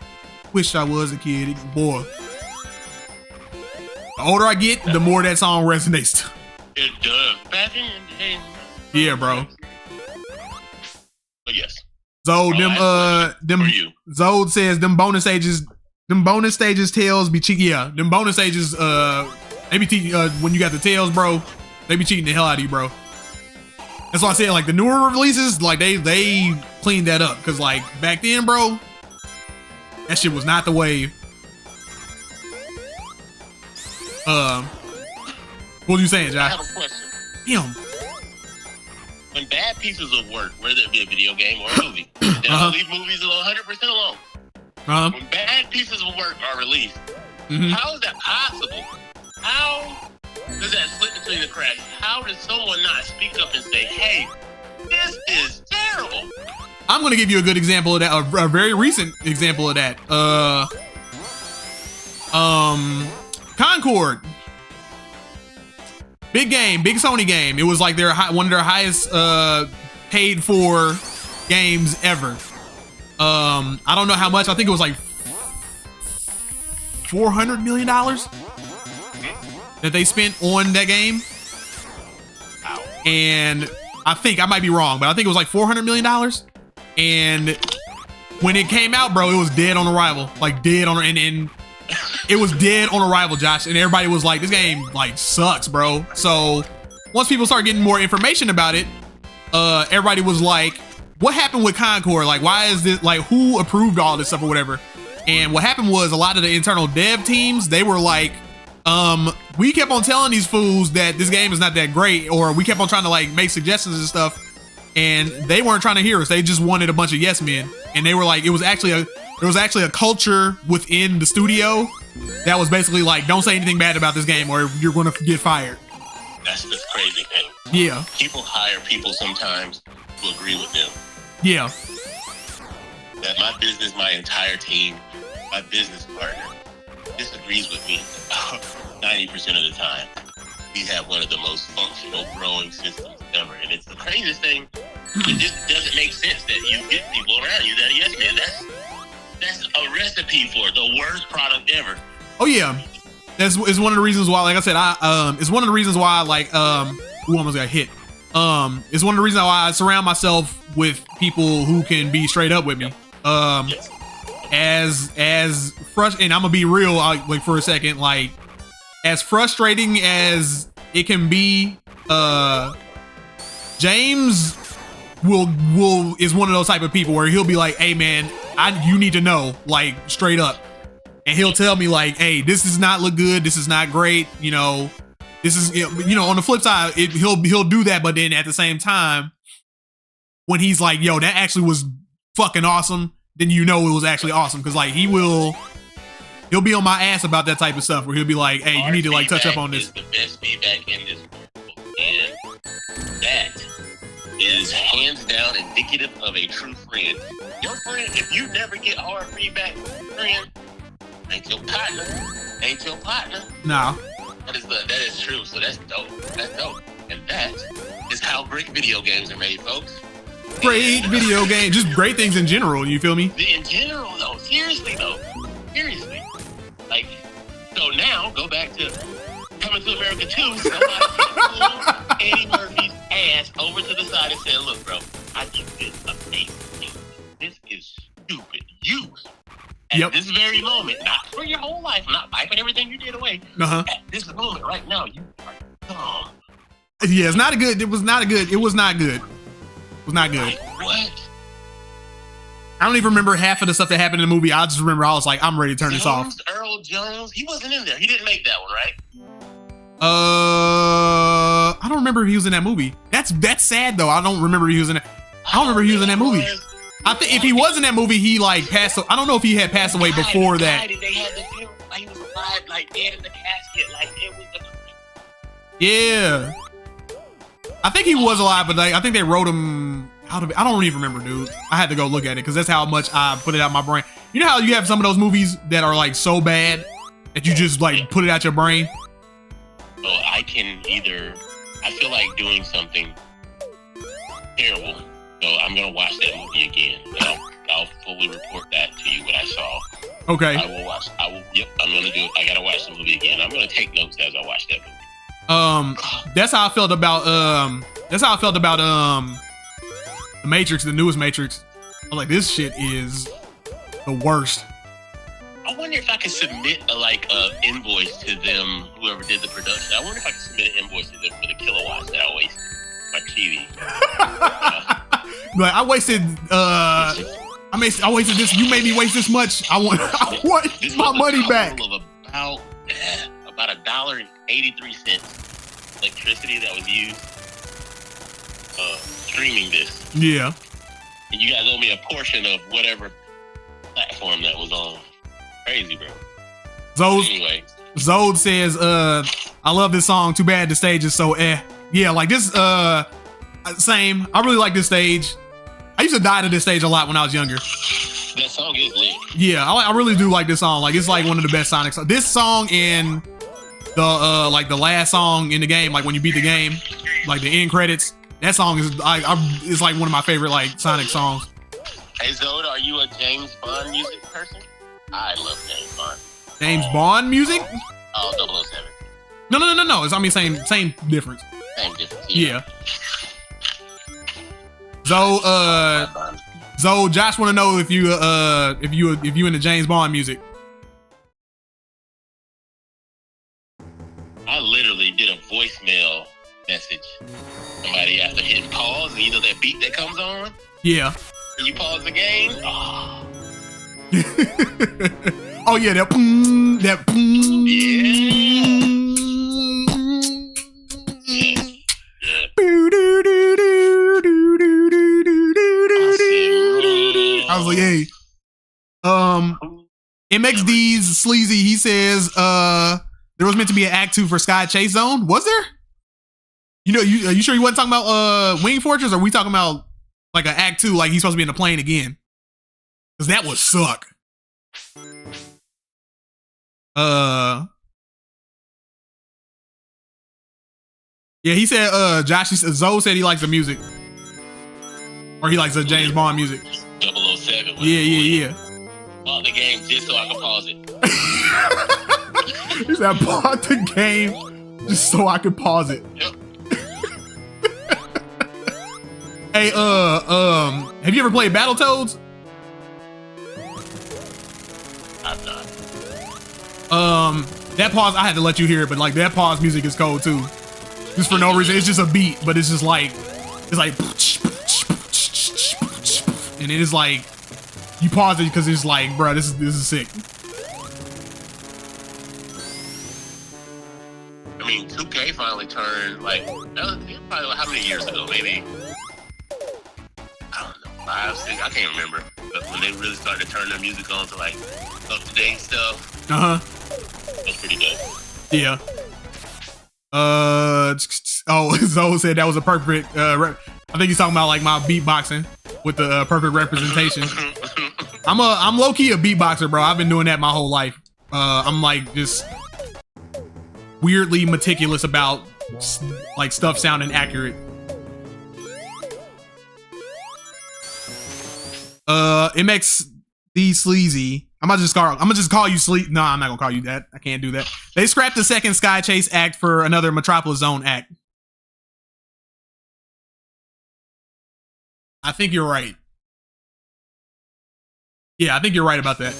wish I was a kid, boy. The older I get, the more that song resonates. It does. Back in the day. Yeah, bro. But yes. Zod, Zod says them bonus stages tails be cheating. Yeah, them bonus stages, they be when you got the tails, bro, they be cheating the hell out of you, bro. That's why I said like the newer releases, like they cleaned that up, cause like back then, bro, that shit was not the wave. What were you saying, Josh? I have a question. Damn. When bad pieces of work, whether it be a video game or a movie, then I'll leave movies 100% alone. When bad pieces of work are released, how is that possible? How does that slip between the cracks? How does someone not speak up and say, hey, this is terrible? I'm going to give you a good example of that, a very recent example of that. Concord. Big game, big Sony game. It was like one of their highest paid for games ever. I don't know how much. I think it was like $400 million that they spent on that game. And I think I might be wrong, but I think it was like $400 million. And when it came out, bro, it was dead on arrival. Like dead on, and it was dead on arrival, Josh. And everybody was like, this game like sucks, bro. So once people started getting more information about it, everybody was like, what happened with Concord? Like, why is this, like, who approved all this stuff or whatever? And what happened was a lot of the internal dev teams, they were like, we kept on telling these fools that this game is not that great, or we kept on trying to like make suggestions and stuff, and they weren't trying to hear us. They just wanted a bunch of yes men. And they were like, there was actually a culture within the studio that was basically like, don't say anything bad about this game or you're gonna get fired. That's the crazy thing. Yeah. People hire people sometimes who agree with them. Yeah. That my entire team, my business partner disagrees with me 90% of the time. We have one of the most functional growing systems ever. And it's the craziest thing. It just doesn't make sense that you get people around you that are yes man. That's a recipe for the worst product ever. Oh yeah. That's is one of the reasons why, like I said, it's one of the reasons why like who almost got hit. It's one of the reasons why I surround myself with people who can be straight up with me. Yes. As frustrating, and I'm gonna be real, like for a second, like as frustrating as it can be, James is one of those type of people where he'll be like, hey man, you need to know, like straight up. And he'll tell me like, hey, this does not look good. This is not great. You know, this is, you know, on the flip side, he'll do that. But then at the same time, when he's like, yo, that actually was fucking awesome, then you know it was actually awesome. Cause like he'll be on my ass about that type of stuff where he'll be like, hey, you need to like touch up on this. Is the best feedback in this world. And that is hands down indicative of a true friend. Your friend, if you never get hard feedback from a friend, ain't your partner. Nah. That is true. So that's dope. That's dope. And that is how great video games are made, folks. Great video games, just great things in general. You feel me? In general, though. Seriously. Like, so now go back to Coming to America 2. Somebody pulled Eddie Murphy's ass over to the side and said, "Look, bro, I think this amazing. This is stupid. You." At this very moment, not for your whole life, I'm not wiping everything you did away. At this moment, right now, you are dumb. Yeah, it's not a good. It was not good. It was not good. Like, what? I don't even remember half of the stuff that happened in the movie. I just remember I was like, I'm ready to turn this off. Earl Jones, he wasn't in there. He didn't make that one, right? I don't remember if he was in that movie. That's sad though. I don't remember he was in it. I don't remember he was in that movie. I think if he was in that movie, he like passed. I don't know if he had passed away before that. They had the film like he was alive, like dead in the casket, like it was. Yeah, I think he was alive, but like I think they wrote him out of it. I don't even remember, dude. I had to go look at it because that's how much I put it out of my brain. You know how you have some of those movies that are like so bad that you just like put it out your brain. So I feel like doing something terrible. So I'm gonna watch that movie again. I'll fully report that to you what I saw. Okay. Yep, I'm gonna do it. I gotta watch the movie again. I'm gonna take notes as I watch that movie. That's how I felt about the Matrix, the newest Matrix. I was like, this shit is the worst. I wonder if I could submit a invoice to them, whoever did the production. I wonder if I could submit an invoice to them for the kilowatts that I wasted on my TV. Like I wasted this. You made me waste this much. I want my money back. Of about $1.83 electricity that was used streaming this. Yeah. And you guys owe me a portion of whatever platform that was on. Crazy, bro. Anyway. Zode says, I love this song. Too bad the stage is so Yeah, like this, same. I really like this stage. I used to die to this stage a lot when I was younger. That song is lit. Yeah, I really do like this song. Like, it's like one of the best Sonic songs. This song and the like the last song in the game, like when you beat the game, like the end credits. That song is it's like one of my favorite like Sonic songs. Hey Zoda, are you a James Bond music person? I love James Bond. James Bond music? Oh, 007. No. It's same difference. Same difference. Yeah. So Josh want to know if you into James Bond music. I literally did a voicemail message. Somebody after hitting pause, and you know that beat that comes on? Yeah. And you pause the game? Oh. Oh yeah, that boom. Yeah. I was like, hey. MXD's Sleazy, he says there was meant to be an Act 2 for Sky Chase Zone. Was there? You know, are you sure you wasn't talking about Wing Fortress, or are we talking about like an Act 2, like he's supposed to be in the plane again? Because that would suck. Yeah, he said Zoe said he likes the music. Or he likes the James Bond music. 007. Yeah. Bought the game just so I can pause it. He said, I bought the game just so I could pause it. Yep. Hey, have you ever played Battletoads? I've not. That pause, I had to let you hear it, but like that pause music is cold too. Just for no reason. It's just a beat, but it's just like, it's like, and it is like, you pause it because it's like, bro, this is sick. I mean, 2K finally turned, like, that was probably how many years ago? Maybe, I don't know, 5, 6, I can't remember. But when they really started to turn their music on to like up-to-date stuff. That was pretty dope. Yeah. Zoe said that was a perfect, I think he's talking about like my beatboxing with the perfect representation. I'm low-key a beatboxer, bro. I've been doing that my whole life. I'm like just weirdly meticulous about like stuff sounding accurate. MXD Sleazy. I'm gonna just call you Sleep. No, I'm not gonna call you that. I can't do that. They scrapped the second Sky Chase act for another Metropolis Zone act. I think you're right. Yeah, I think you're right about that.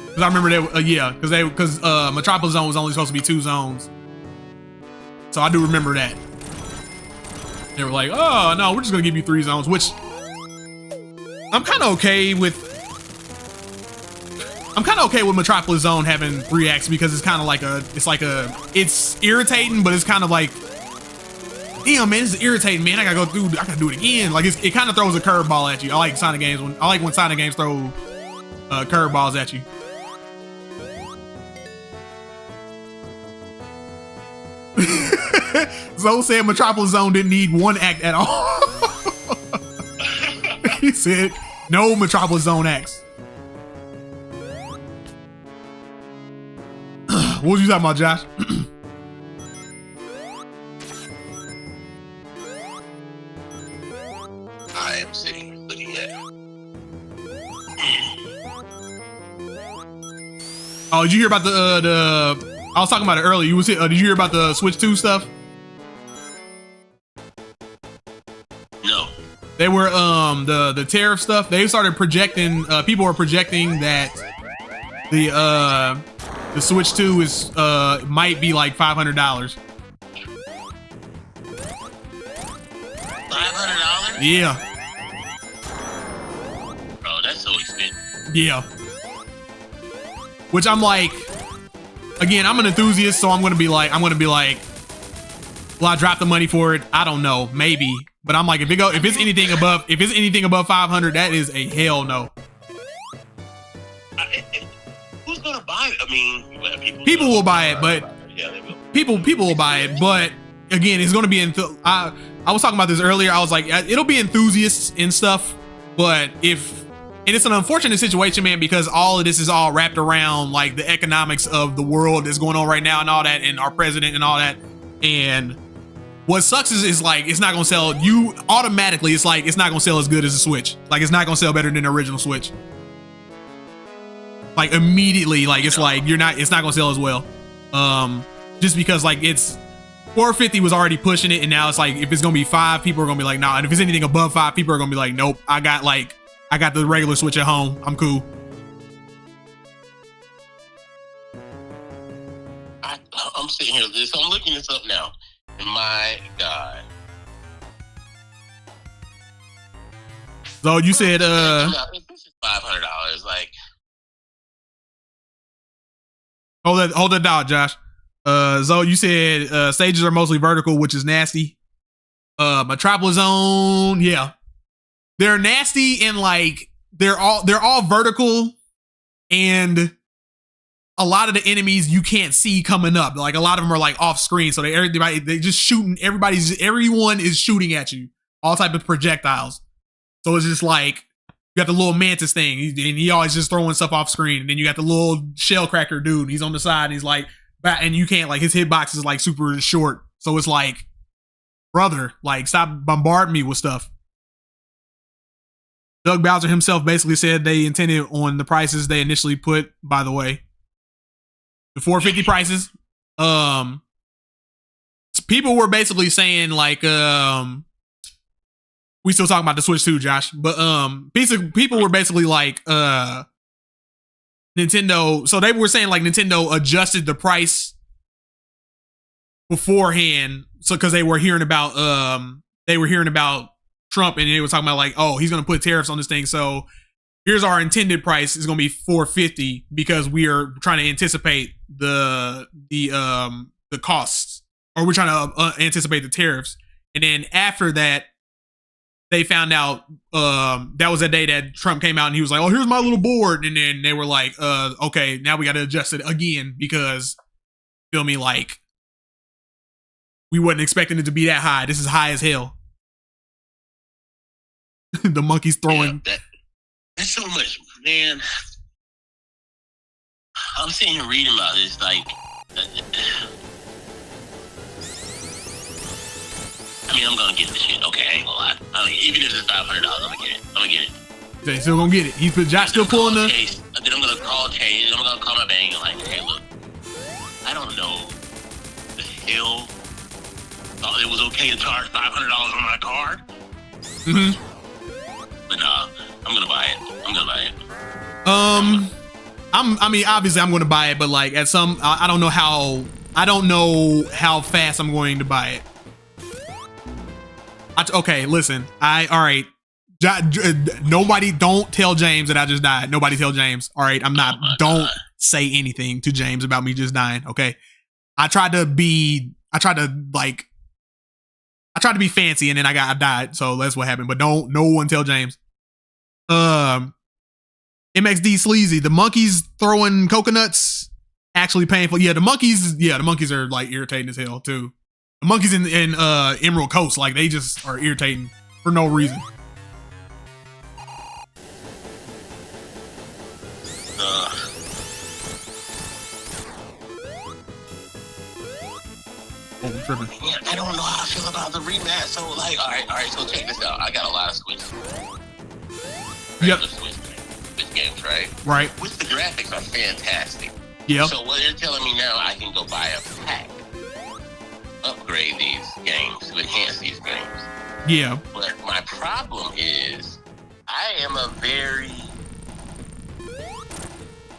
Because I remember that, because Metropolis Zone was only supposed to be 2 zones. So I do remember that. They were like, oh, no, we're just going to give you 3 zones, which I'm kind of okay with. I'm kind of okay with Metropolis Zone having 3 acts because it's kind of like it's irritating, but it's kind of like, damn, man, this is irritating, man. I gotta do it again. Like it kind of throws a curveball at you. I like Sonic games when Sonic games throw curveballs at you. Zoe said Metropolis Zone didn't need 1 act at all. He said no Metropolis Zone acts. What was you talking about, Josh? I am sitting here looking at. Oh, did you hear about the I was talking about it earlier. Did you hear about the Switch 2 stuff? No. They were the tariff stuff. They started projecting. People were projecting that the Switch 2 is might be like $500. $500? Yeah. Bro, that's so expensive. Yeah. Which I'm like, again, I'm an enthusiast, so I'm gonna be like, will I drop the money for it? I don't know, maybe. But I'm like, if it's anything above 500, that is a hell no. Who's gonna buy it? I mean, people will buy it, but yeah, they will. People will buy it, but again, it's gonna be I was talking about this earlier. I was like, it'll be enthusiasts and stuff, but if And it's an unfortunate situation, man, because all of this is all wrapped around like the economics of the world that's going on right now and all that, and our president and all that. And what sucks is like, it's not gonna sell you automatically. It's like, it's not gonna sell as good as the Switch. Like, it's not gonna sell better than the original Switch. Like immediately, like it's like, it's not gonna sell as well. Just because like it's 450 was already pushing it, and now it's like, if it's gonna be 5, people are gonna be like, nah. And if it's anything above 5, people are gonna be like, nope, I got the regular Switch at home. I'm cool. I'm sitting here, so I'm looking this up now. My God. So you said this is $500. Like, hold that down, Josh. Zoe, you said stages are mostly vertical, which is nasty. Metropolis Zone, yeah. They're nasty, and like they're all vertical, and a lot of the enemies you can't see coming up. Like a lot of them are like off screen, so they just shooting. Everyone is shooting at you, all type of projectiles. So it's just like you got the little mantis thing, and he always just throwing stuff off screen. And then you got the little shell cracker dude. He's on the side, and he's like, and you can't, like, his hitbox is like super short. So it's like, brother, like, stop bombarding me with stuff. Doug Bowser himself basically said they intended on the prices they initially put, by the way. The 450 prices. People were basically saying like, we still talking about the Switch too, Josh, but people were basically like, Nintendo, so they were saying like Nintendo adjusted the price beforehand, so because they were hearing about Trump, and they were talking about like, oh, he's gonna put tariffs on this thing, so here's our intended price is gonna be $450 because we are trying to anticipate the costs, or we're trying to anticipate the tariffs. And then after that, they found out that was the day that Trump came out and he was like, oh, here's my little board. And then they were like, okay, now we got to adjust it again because, feel me, like, we wasn't expecting it to be that high. This is high as hell. The monkey's throwing. Yeah, that's so much, man. I'm sitting here reading about this, like, I mean, I'm gonna get this shit. Okay, I ain't gonna lie. I mean, even if it's $500, I'm gonna get it. I'm gonna get it. They still gonna get it. Josh still pulling the. Then I'm gonna call Chase. I'm gonna call my bank and like, hey, look, I don't know the hell thought it was okay to charge $500 on my card. Mm-hmm. But nah, I'm gonna buy it. I'm gonna buy it. I mean, obviously, I'm gonna buy it, but like at some, I don't know how fast I'm going to buy it. Okay, listen. All right. Nobody, don't tell James that I just died. Nobody tell James. All right, I'm not. Don't say anything to James about me just dying. Okay. I tried to be fancy, and then I died. So that's what happened. But no one tell James. MXD Sleazy. The monkeys throwing coconuts actually painful. Yeah, the monkeys are like irritating as hell too. The monkeys in Emerald Coast, like, they just are irritating for no reason. Oh, I'm tripping. Yeah, I don't know how I feel about the rematch. So, like, all right. So check this out. I got a lot of Switch. Yep. Switch games, right? Right. Which the graphics are fantastic. Yep. So what they're telling me now, I can go buy a pack. Upgrade these games to enhance these games. Yeah. But my problem is I am a very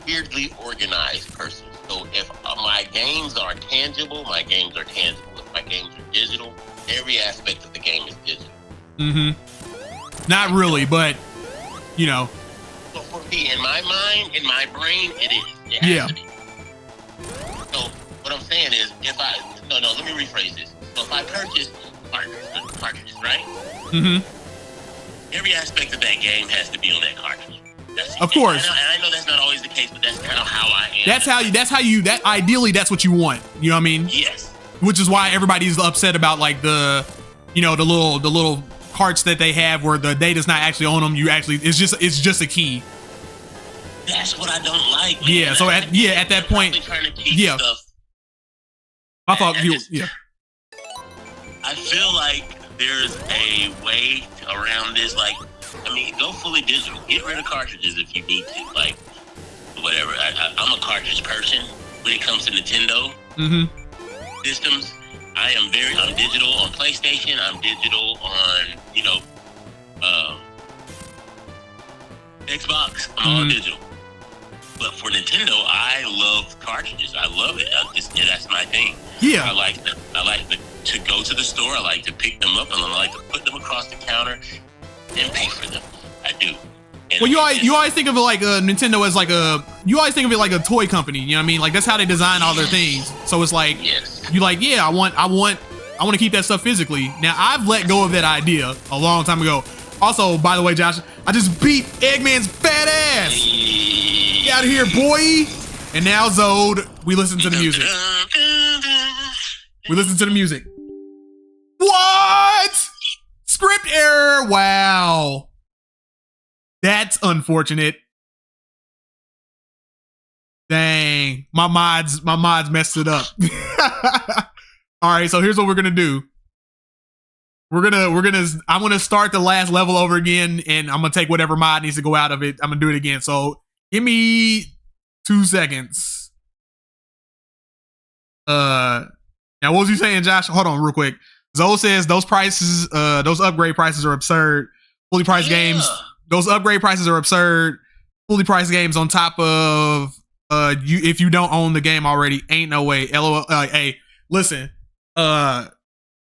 weirdly organized person. So if my games are tangible, my games are tangible. If my games are digital, every aspect of the game is digital. Mm-hmm. Not really, but you know. So for me, in my mind, in my brain, it is. It has to be. So what I'm saying is, let me rephrase this. So if I purchase cartridges, right? Mm-hmm. Every aspect of that game has to be on that cartridge. Of course. And I know that's not always the case, but that's kind of how I am. Ideally, that's what you want. You know what I mean? Yes. Which is why everybody's upset about like the little carts that they have where the data's not actually on them. It's just a key. That's what I don't like. Man. Yeah. So at that point, yeah. I thought yeah. I feel like there's a way around this. Like, I mean, go fully digital. Get rid of cartridges if you need to. Like, whatever. I'm a cartridge person when it comes to Nintendo systems. I'm digital on PlayStation. I'm digital on, Xbox. I'm all digital. But for Nintendo, I love cartridges. I love it. That's my thing. Yeah. I like to go to the store. I like to pick them up, and I like to put them across the counter and pay for them. I do. And well, you always think of it like Nintendo as like you always think of it like a toy company. You know what I mean? Like that's how they design all their things. So it's like you like, yeah, I want to keep that stuff physically. Now I've let go of that idea a long time ago. Also, by the way, Josh, I just beat Eggman's fat ass. Get out of here, boy. And now Zode, we listen to the music. We listen to the music. What? Script error. Wow. That's unfortunate. Dang. My mods messed it up. All right, so here's what we're gonna do. I'm gonna start the last level over again, and I'm gonna take whatever mod needs to go out of it. I'm gonna do it again. So give me 2 seconds. Now what was you saying, Josh? Hold on real quick. Zoe says those prices, those upgrade prices are absurd. Fully priced games, those upgrade prices are absurd. Fully priced games on top of if you don't own the game already, ain't no way. LOL. Hey, listen.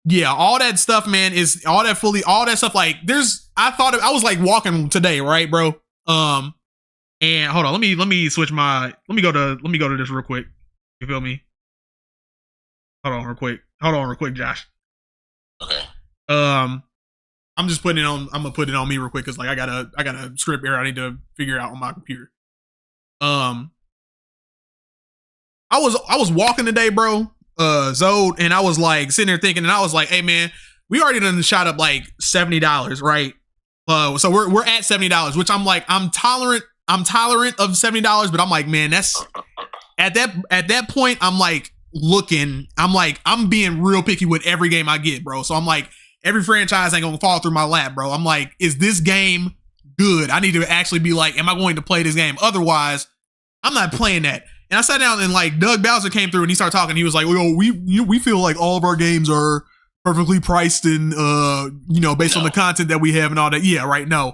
Yeah, all that stuff, man, is all that stuff. Like, I was like walking today, right, bro? And hold on, let me switch let me go to this real quick. You feel me? Hold on real quick, Josh. Okay. I'm just putting it on. I'm gonna put it on me real quick because like I got a script error I need to figure out on my computer. I was walking today, bro. Zode, and I was like sitting there thinking, and I was like, hey man, we already done shot up like $70, right? So we're at $70, which I'm like, I'm tolerant of $70, but I'm like, man, that's at that point, I'm like I'm being real picky with every game I get, bro. So I'm like, every franchise ain't gonna fall through my lap, bro. I'm like, is this game good? I need to actually be like, am I going to play this game? Otherwise, I'm not playing that. And I sat down and like Doug Bowser came through and he started talking. He was like, "Well, we feel like all of our games are perfectly priced and based on the content that we have and all that." Yeah, right. No.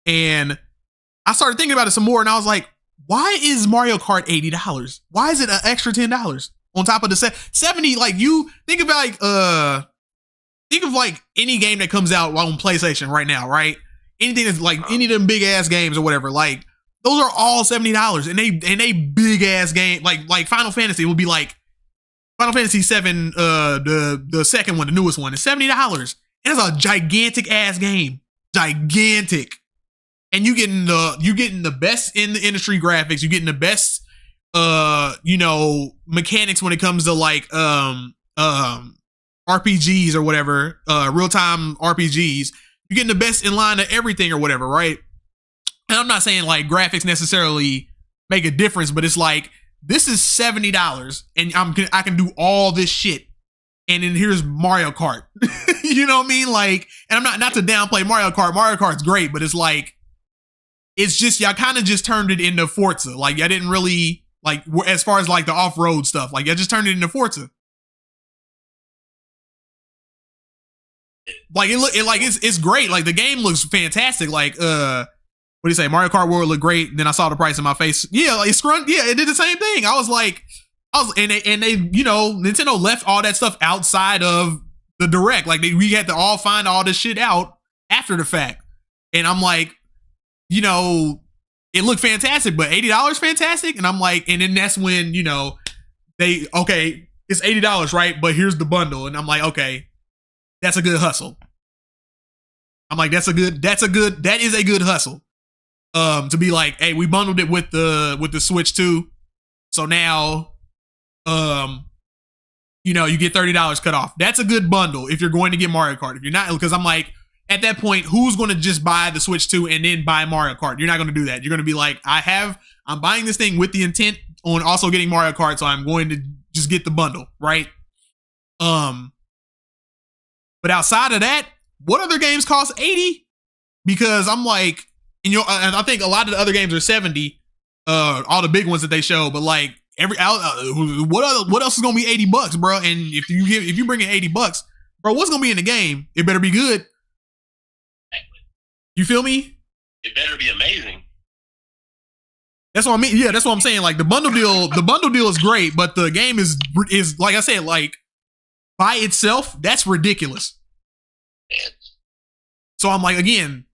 And I started thinking about it some more, and I was like, "Why is Mario Kart $80? Why is it an extra $10 on top of the 70?" Like you think of like any game that comes out on PlayStation right now, right? Anything that's like any of them big ass games or whatever, like. Those are all $70, and they big ass game like Final Fantasy will be like Final Fantasy 7, the second one, the newest one, is $70, and it's a gigantic ass game, gigantic, and you getting the best in the industry graphics, you getting the best mechanics when it comes to like RPGs or whatever, real time RPGs, you getting the best in line of everything or whatever, right? And I'm not saying like graphics necessarily make a difference, but it's like, this is $70 and I can do all this shit. And then here's Mario Kart. You know what I mean? Like, and I'm not to downplay Mario Kart. Mario Kart's great, but it's like, it's just, y'all kind of just turned it into Forza. Like, y'all didn't really, like, as far as like the off-road stuff, like, y'all just turned it into Forza. Like, it's great. Like, the game looks fantastic. Like, what do you say? Mario Kart World looked great. Then I saw the price in my face. Yeah, like it did the same thing. I was like, and they, Nintendo left all that stuff outside of the direct. Like we had to all find all this shit out after the fact. And I'm like, it looked fantastic, but $80 fantastic. And I'm like, and then that's when, it's $80, right? But here's the bundle. And I'm like, okay, that's a good hustle. I'm like, that is a good hustle. To be like, hey, we bundled it with the Switch too. So now, you know, you get $30 cut off. That's a good bundle if you're going to get Mario Kart. If you're not, because I'm like, at that point, who's going to just buy the Switch 2 and then buy Mario Kart? You're not going to do that. You're going to be like, I'm buying this thing with the intent on also getting Mario Kart, so I'm going to just get the bundle, right? But outside of that, what other games cost 80? Because I'm like, and I think a lot of the other games are 70, all the big ones that they show, but like what else is gonna be $80, bro? And if you bring in $80, bro, what's gonna be in the game? It better be good. You feel me? It better be amazing. That's what I mean. Yeah, that's what I'm saying. Like the bundle deal is great, but the game is like I said, like by itself, that's ridiculous. So I'm like, again,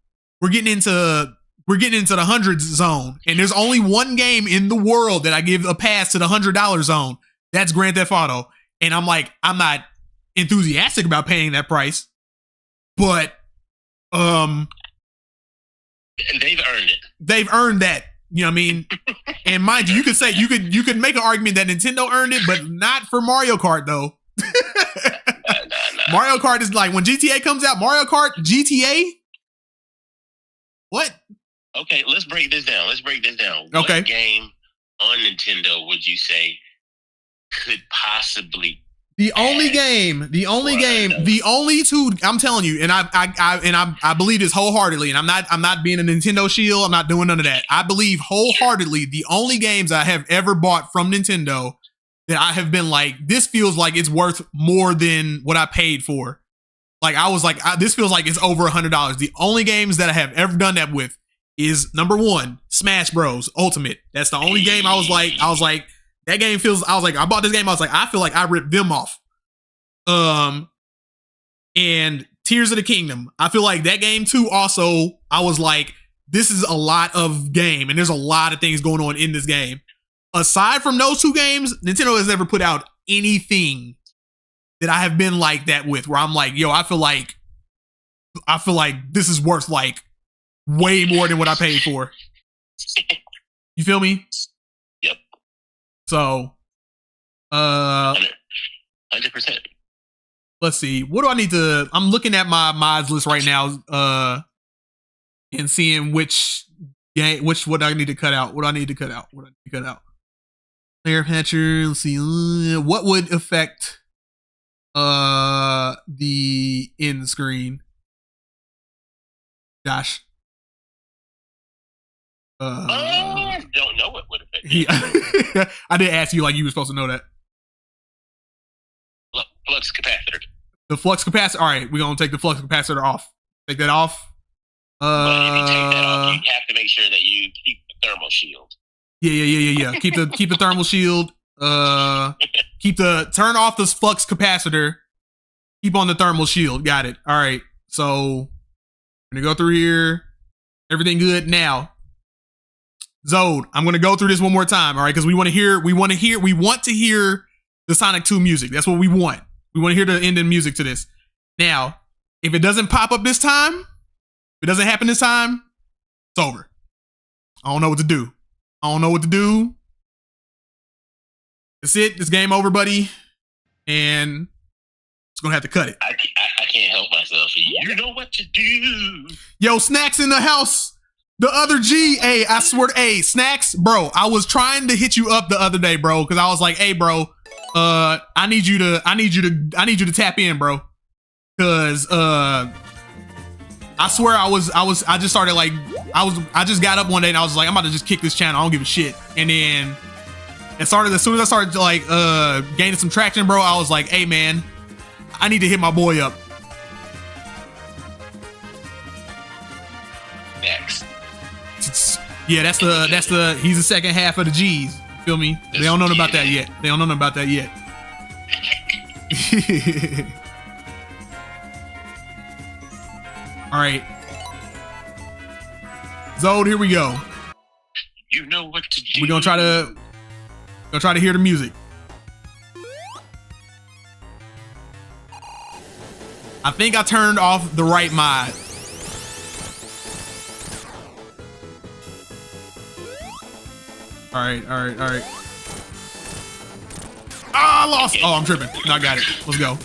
we're getting into the hundreds zone, and there's only one game in the world that I give a pass to the $100 zone. That's Grand Theft Auto, and I'm like, I'm not enthusiastic about paying that price, but and they've earned it. They've earned that. You know what I mean? And mind you, you could make an argument that Nintendo earned it, but not for Mario Kart though. Nah. Mario Kart is like when GTA comes out, Mario Kart GTA. What? Okay, let's break this down. Okay. What game on Nintendo would you say could possibly the only two, I'm telling you, and I believe this wholeheartedly, and I'm not being a Nintendo shield, I'm not doing none of that. I believe wholeheartedly the only games I have ever bought from Nintendo that I have been like, this feels like it's worth more than what I paid for. Like I was like, this feels like it's over $100. The only games that I have ever done that with is number one, Smash Bros. Ultimate. That's the only game I was like, that game feels, I was like, I bought this game, I was like, I feel like I ripped them off. And Tears of the Kingdom. I feel like that game too, also, I was like, this is a lot of game, and there's a lot of things going on in this game. Aside from those two games, Nintendo has never put out anything that I have been like that with, where I'm like, yo, I feel like this is worth like way more than what I paid for. You feel me? Yep. So, 100%. Let's see. What do I need to? I'm looking at my mods list right now, and seeing which what I need to cut out. Player patcher. Let's see. What would affect the end screen? Josh. I don't know what would affect. Yeah. I did ask you like you were supposed to know that. Flux capacitor. The flux capacitor. All right, we're gonna take the flux capacitor off. Take that off. But if you take that off, you have to make sure that you keep the thermal shield. Yeah. Keep the thermal shield. Turn off this flux capacitor. Keep on the thermal shield. Got it. All right. So I'm gonna go through here. Everything good now. Zode, I'm gonna go through this one more time. All right, because we want to hear the Sonic 2 music. That's what we want. We want to hear the ending music to this. Now, if it doesn't pop up this time, if it doesn't happen this time, it's over. I don't know what to do. That's it. It's game over, buddy. And it's going to have to cut it. I can't help myself. You know what to do. Yo, Snacks in the house. The other G. Hey, I swear to, hey, Snacks, bro, I was trying to hit you up the other day, bro, because I was like, hey, bro, I need you to tap in, bro. Cause I swear I just started like I just got up one day and I was like, I'm about to just kick this channel. I don't give a shit. And then as soon as I started to like gaining some traction, bro, I was like, hey man, I need to hit my boy up. Next. Yeah, that's the he's the second half of the G's. Feel me? They don't know about that yet. All right. Zode, here we go. You know what to do. We're gonna try to hear the music. I think I turned off the right mod. All right. Ah! I lost. Oh, I'm tripping. No, I got it. Let's go.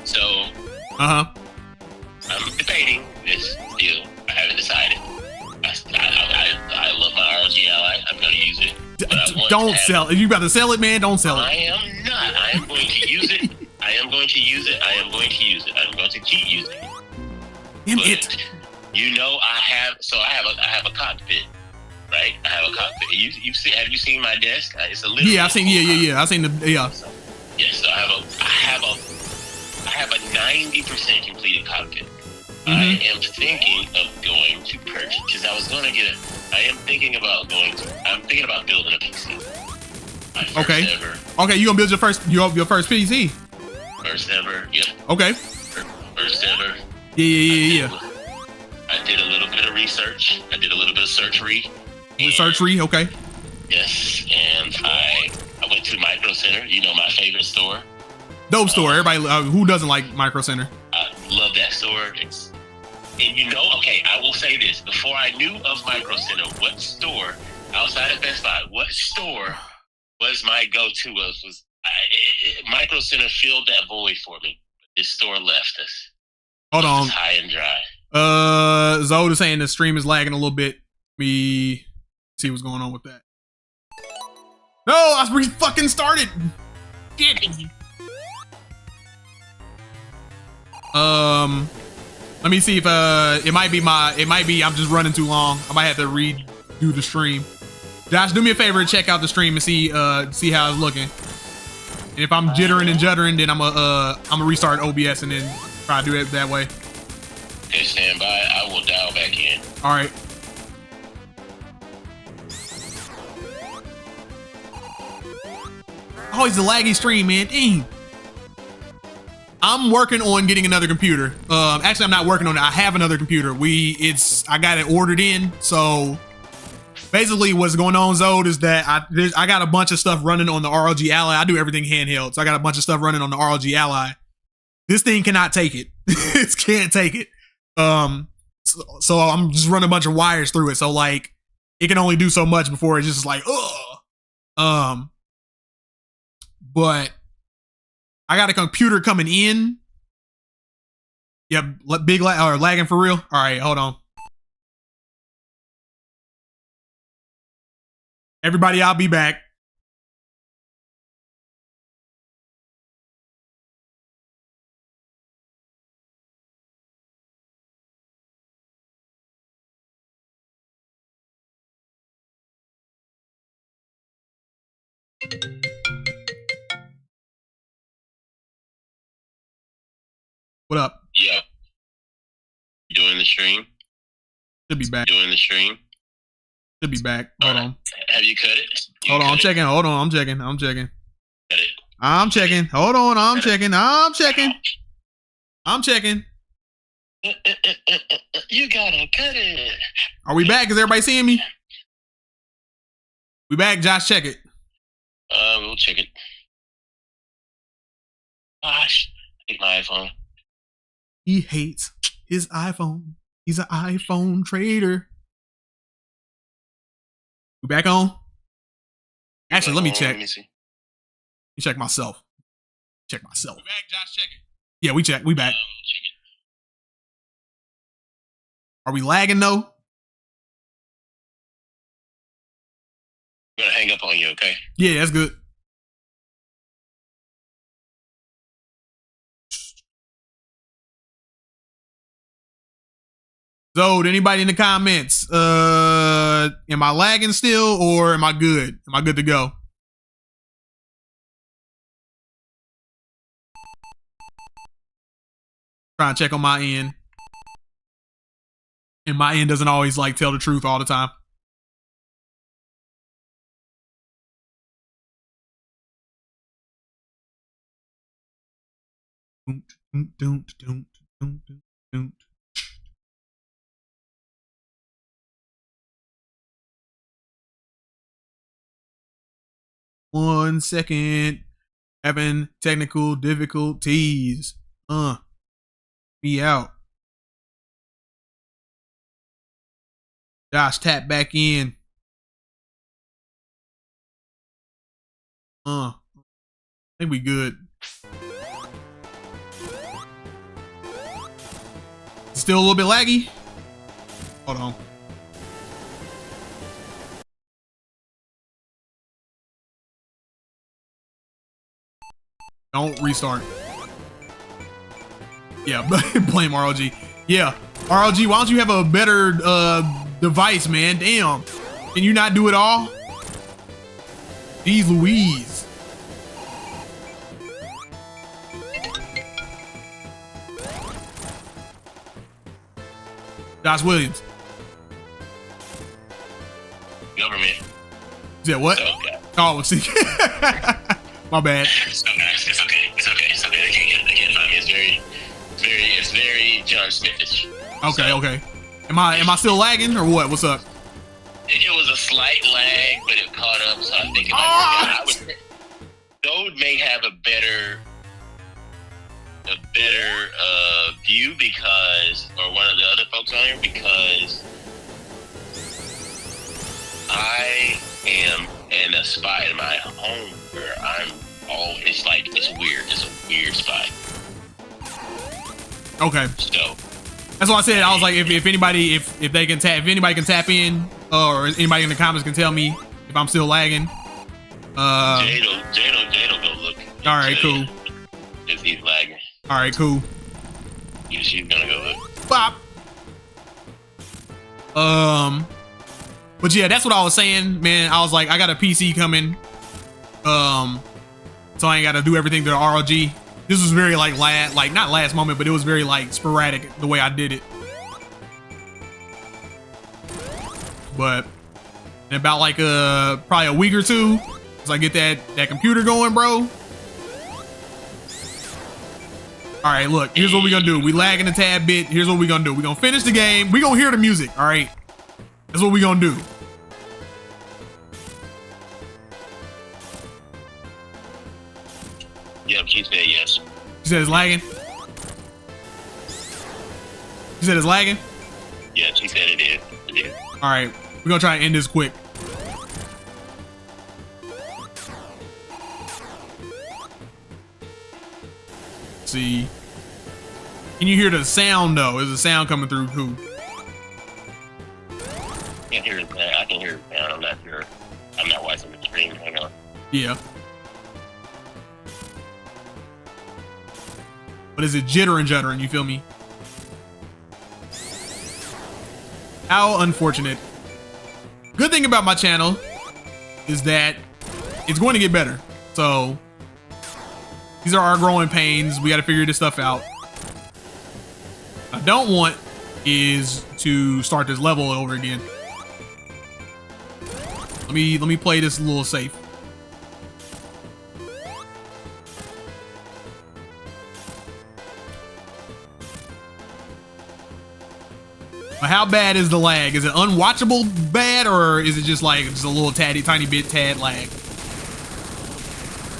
So. I'm debating this deal. I haven't decided. I love my ROG Ally. I'm going to use it. Don't sell it. You about to sell it, man? Don't sell it. I am not. I am going to use it. I am going to use it. I am going to use it. I'm going to keep using it. Damn it. You know, I have a cockpit, right? I have a cockpit. Have you seen my desk? It's a little. Yeah, I've seen. Yeah. I've seen the. Yeah. Yes, so I have a 90% completed cockpit. I am thinking of going to purchase because I was going to get it. I'm thinking about building a PC. Okay. Okay, you gonna build your first PC? First ever, yeah. Okay. First ever. Yeah. I did a little bit of research. I did a little bit of searchery. Okay. Yes, and I went to Micro Center. You know, my favorite store. Dope store. Everybody, who doesn't like Micro Center? I love that store. And you know, okay, I will say this. Before I knew of Micro Center, what store, outside of Best Buy, what store was my go-to? Micro Center filled that void for me. This store left us. Hold on. It's high and dry. Zod is saying the stream is lagging a little bit. Me see what's going on with that. No, I fucking started. Get it. Let me see if it might be I'm just running too long. I might have to redo the stream. Josh, do me a favor and check out the stream and see how it's looking. And if I'm jittering and juddering, then I'm gonna restart OBS and then try to do it that way. Okay, stand by. I will dial back in. All right. Oh, it's a laggy stream, man. Dang. I'm working on getting another computer. Actually, I'm not working on it. I have another computer. I got it ordered in. So basically what's going on, Zod, is that I got a bunch of stuff running on the ROG Ally. I do everything handheld. So I got a bunch of stuff running on the ROG Ally. This thing cannot take it. It can't take it. So I'm just running a bunch of wires through it. So like it can only do so much before it's just like, ugh. But I got a computer coming in. Yep, big lagging for real. All right, hold on. Everybody, I'll be back. What up? Yeah. Doing the stream? Should be back. Doing the stream? Should be back. Hold on. Have you cut it? Hold on, I'm checking. Hold on, I'm checking. Cut it. I'm checking. Hold on, I'm checking. I'm checking. I'm checking. You gotta cut it. Are we back? Is everybody seeing me? We back, Josh, check it. We'll check it. Gosh, I hate my iPhone. He hates his iPhone. He's an iPhone trader. We back on? Actually, let me check. Let me see. Let me check myself. Check myself. We back, Josh, check it. Yeah, we check. We back. Are we lagging though? I'm gonna hang up on you, okay? Yeah, that's good. So, anybody in the comments, am I lagging still or am I good? Am I good to go? Trying to check on my end. And my end doesn't always like tell the truth all the time. Don't. 1 second. Having technical difficulties. Be out. Josh, tap back in. think we good. Still a little bit laggy. Hold on. Don't restart. Yeah, blame RLG. Yeah, RLG, why don't you have a better device, man? Damn. Can you not do it all? Jeez Louise. Josh Williams. Government. Is that what? Okay. Oh, see. My bad. It's okay. It's okay. It's okay. It's okay. They can't find me. It's very John Smithish. Okay, so, okay. Am I still lagging or what? What's up? It was a slight lag, but it caught up, so I think it might work out. Gold may have a better view because, or one of the other folks on here, because I am in a spot in my home where it's weird. It's a weird spot. Okay. So that's what I said. I was like, if anybody can tap in, or anybody in the comments can tell me if I'm still lagging. Jado go look. All right, cool. If he's lagging. All right, cool. Yeah, she's gonna go look. Bop. But yeah, that's what I was saying, man. I was like, I got a PC coming, so I ain't got to do everything to the ROG. This was very like not last moment, but it was very like sporadic the way I did it. But in about like probably a week or two, as I get that computer going, bro. All right, look, here's what we're gonna do. We lagging a tad bit. Here's what we're gonna do. We're gonna finish the game. We're gonna hear the music, all right? That's what we're gonna do. Yep, she said yes. She said it's lagging? She said it's lagging? Yeah, she said it is. It is. All right, we're gonna try and end this quick. Let's see. Can you hear the sound though? Is the sound coming through too? I can hear it. I can hear it. I'm not sure. I'm not watching the stream. Hang on. Yeah. But is it jittering, you feel me? How unfortunate. Good thing about my channel is that it's going to get better. So these are our growing pains. We got to figure this stuff out. What I don't want is to start this level over again. Let me play this a little safe. But how bad is the lag? Is it unwatchable bad, or is it just like just a little tiny bit lag?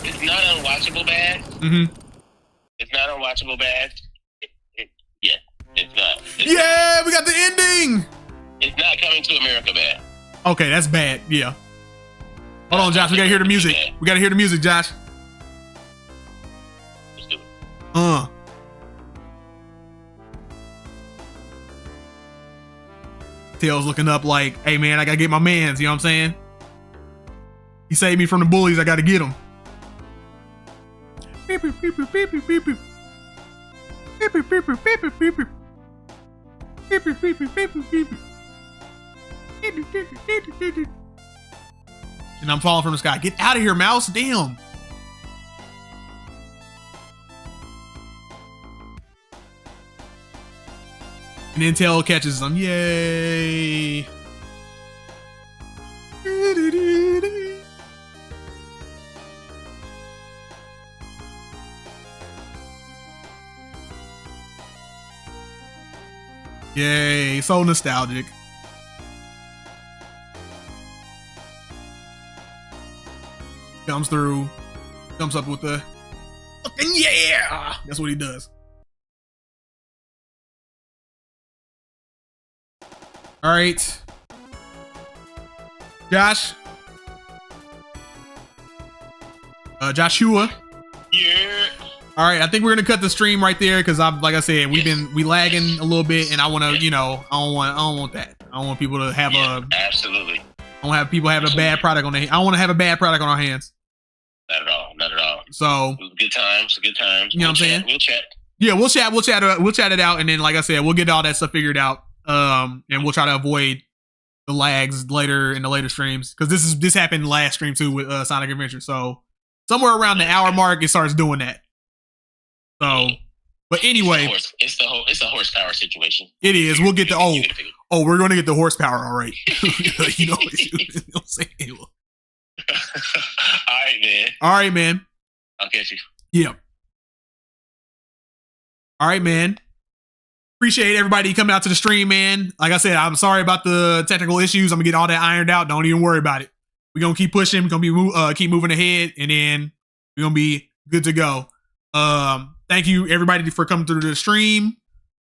It's not unwatchable bad. Mm-hmm. It's not unwatchable bad. Yeah, it's not. Yeah, we got the ending. It's not Coming to America bad. Okay, that's bad. Yeah. Hold on, Josh. We gotta hear the music. We gotta hear the music, Josh. Let's do it. Tails looking up like, hey man, I gotta get my mans, you know what I'm saying? He saved me from the bullies, I gotta get him. And I'm falling from the sky. Get out of here, mouse, damn. And then Tail catches them. Yay. Yay, so nostalgic. Comes through, comes up with the fucking yeah. That's what he does. All right, Josh. Joshua. All right, I think we're gonna cut the stream right there because like I said, we lagging a little bit, and I want to, I don't want that. I don't want people to have absolutely. I don't have people having a bad product on their. I don't want to have a bad product on our hands. Not at all. Not at all. So good times. Good times. You know what I'm saying? We'll chat. Yeah, we'll chat it out, and then like I said, we'll get all that stuff figured out. And we'll try to avoid the lags later in the later streams because this happened last stream too with Sonic Adventure. So somewhere around the hour mark, it starts doing that. So, but anyway, it's a horsepower situation. It is. We'll get the we're going to get the horsepower, all right. You know what I'm saying? All right, man. All right, man. I'll catch you. Yeah. All right, man. Appreciate everybody coming out to the stream, man. Like I said, I'm sorry about the technical issues. I'm gonna get all that ironed out. Don't even worry about it. We're gonna keep pushing. We're gonna be keep moving ahead, and then we're gonna be good to go. Thank you everybody for coming through the stream.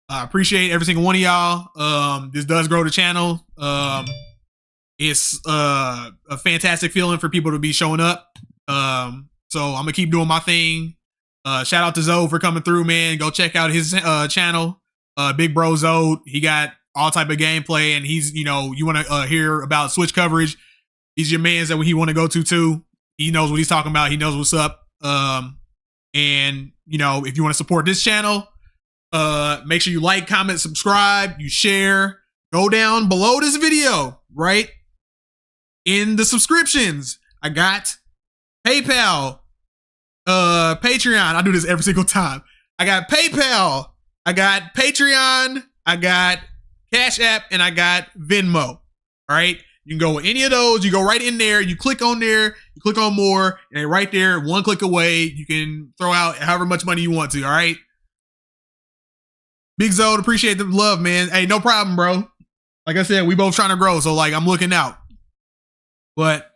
I appreciate every single one of y'all. This does grow the channel. It's a fantastic feeling for people to be showing up. So I'm gonna keep doing my thing. Shout out to Zoe for coming through, man. Go check out his channel. Big Bro Zoe. He got all type of gameplay, and he's, you want to hear about Switch coverage. He's your man that he want to go to too. He knows what he's talking about. He knows what's up. And if you want to support this channel, make sure you like, comment, subscribe, you share. Go down below this video, right? In the subscriptions, I got PayPal, Patreon. I do this every single time. I got PayPal, I got Patreon, I got Cash App, and I got Venmo. All right. You can go with any of those. You go right in there. You click on there. You click on more, and right there, one click away, you can throw out however much money you want to. All right. Big Zode, appreciate the love, man. Hey, no problem, bro. Like I said, we both trying to grow, so like I'm looking out. But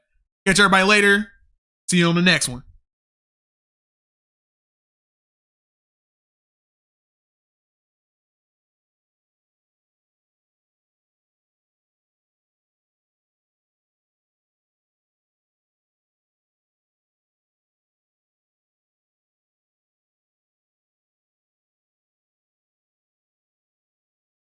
catch everybody later. See you on the next one.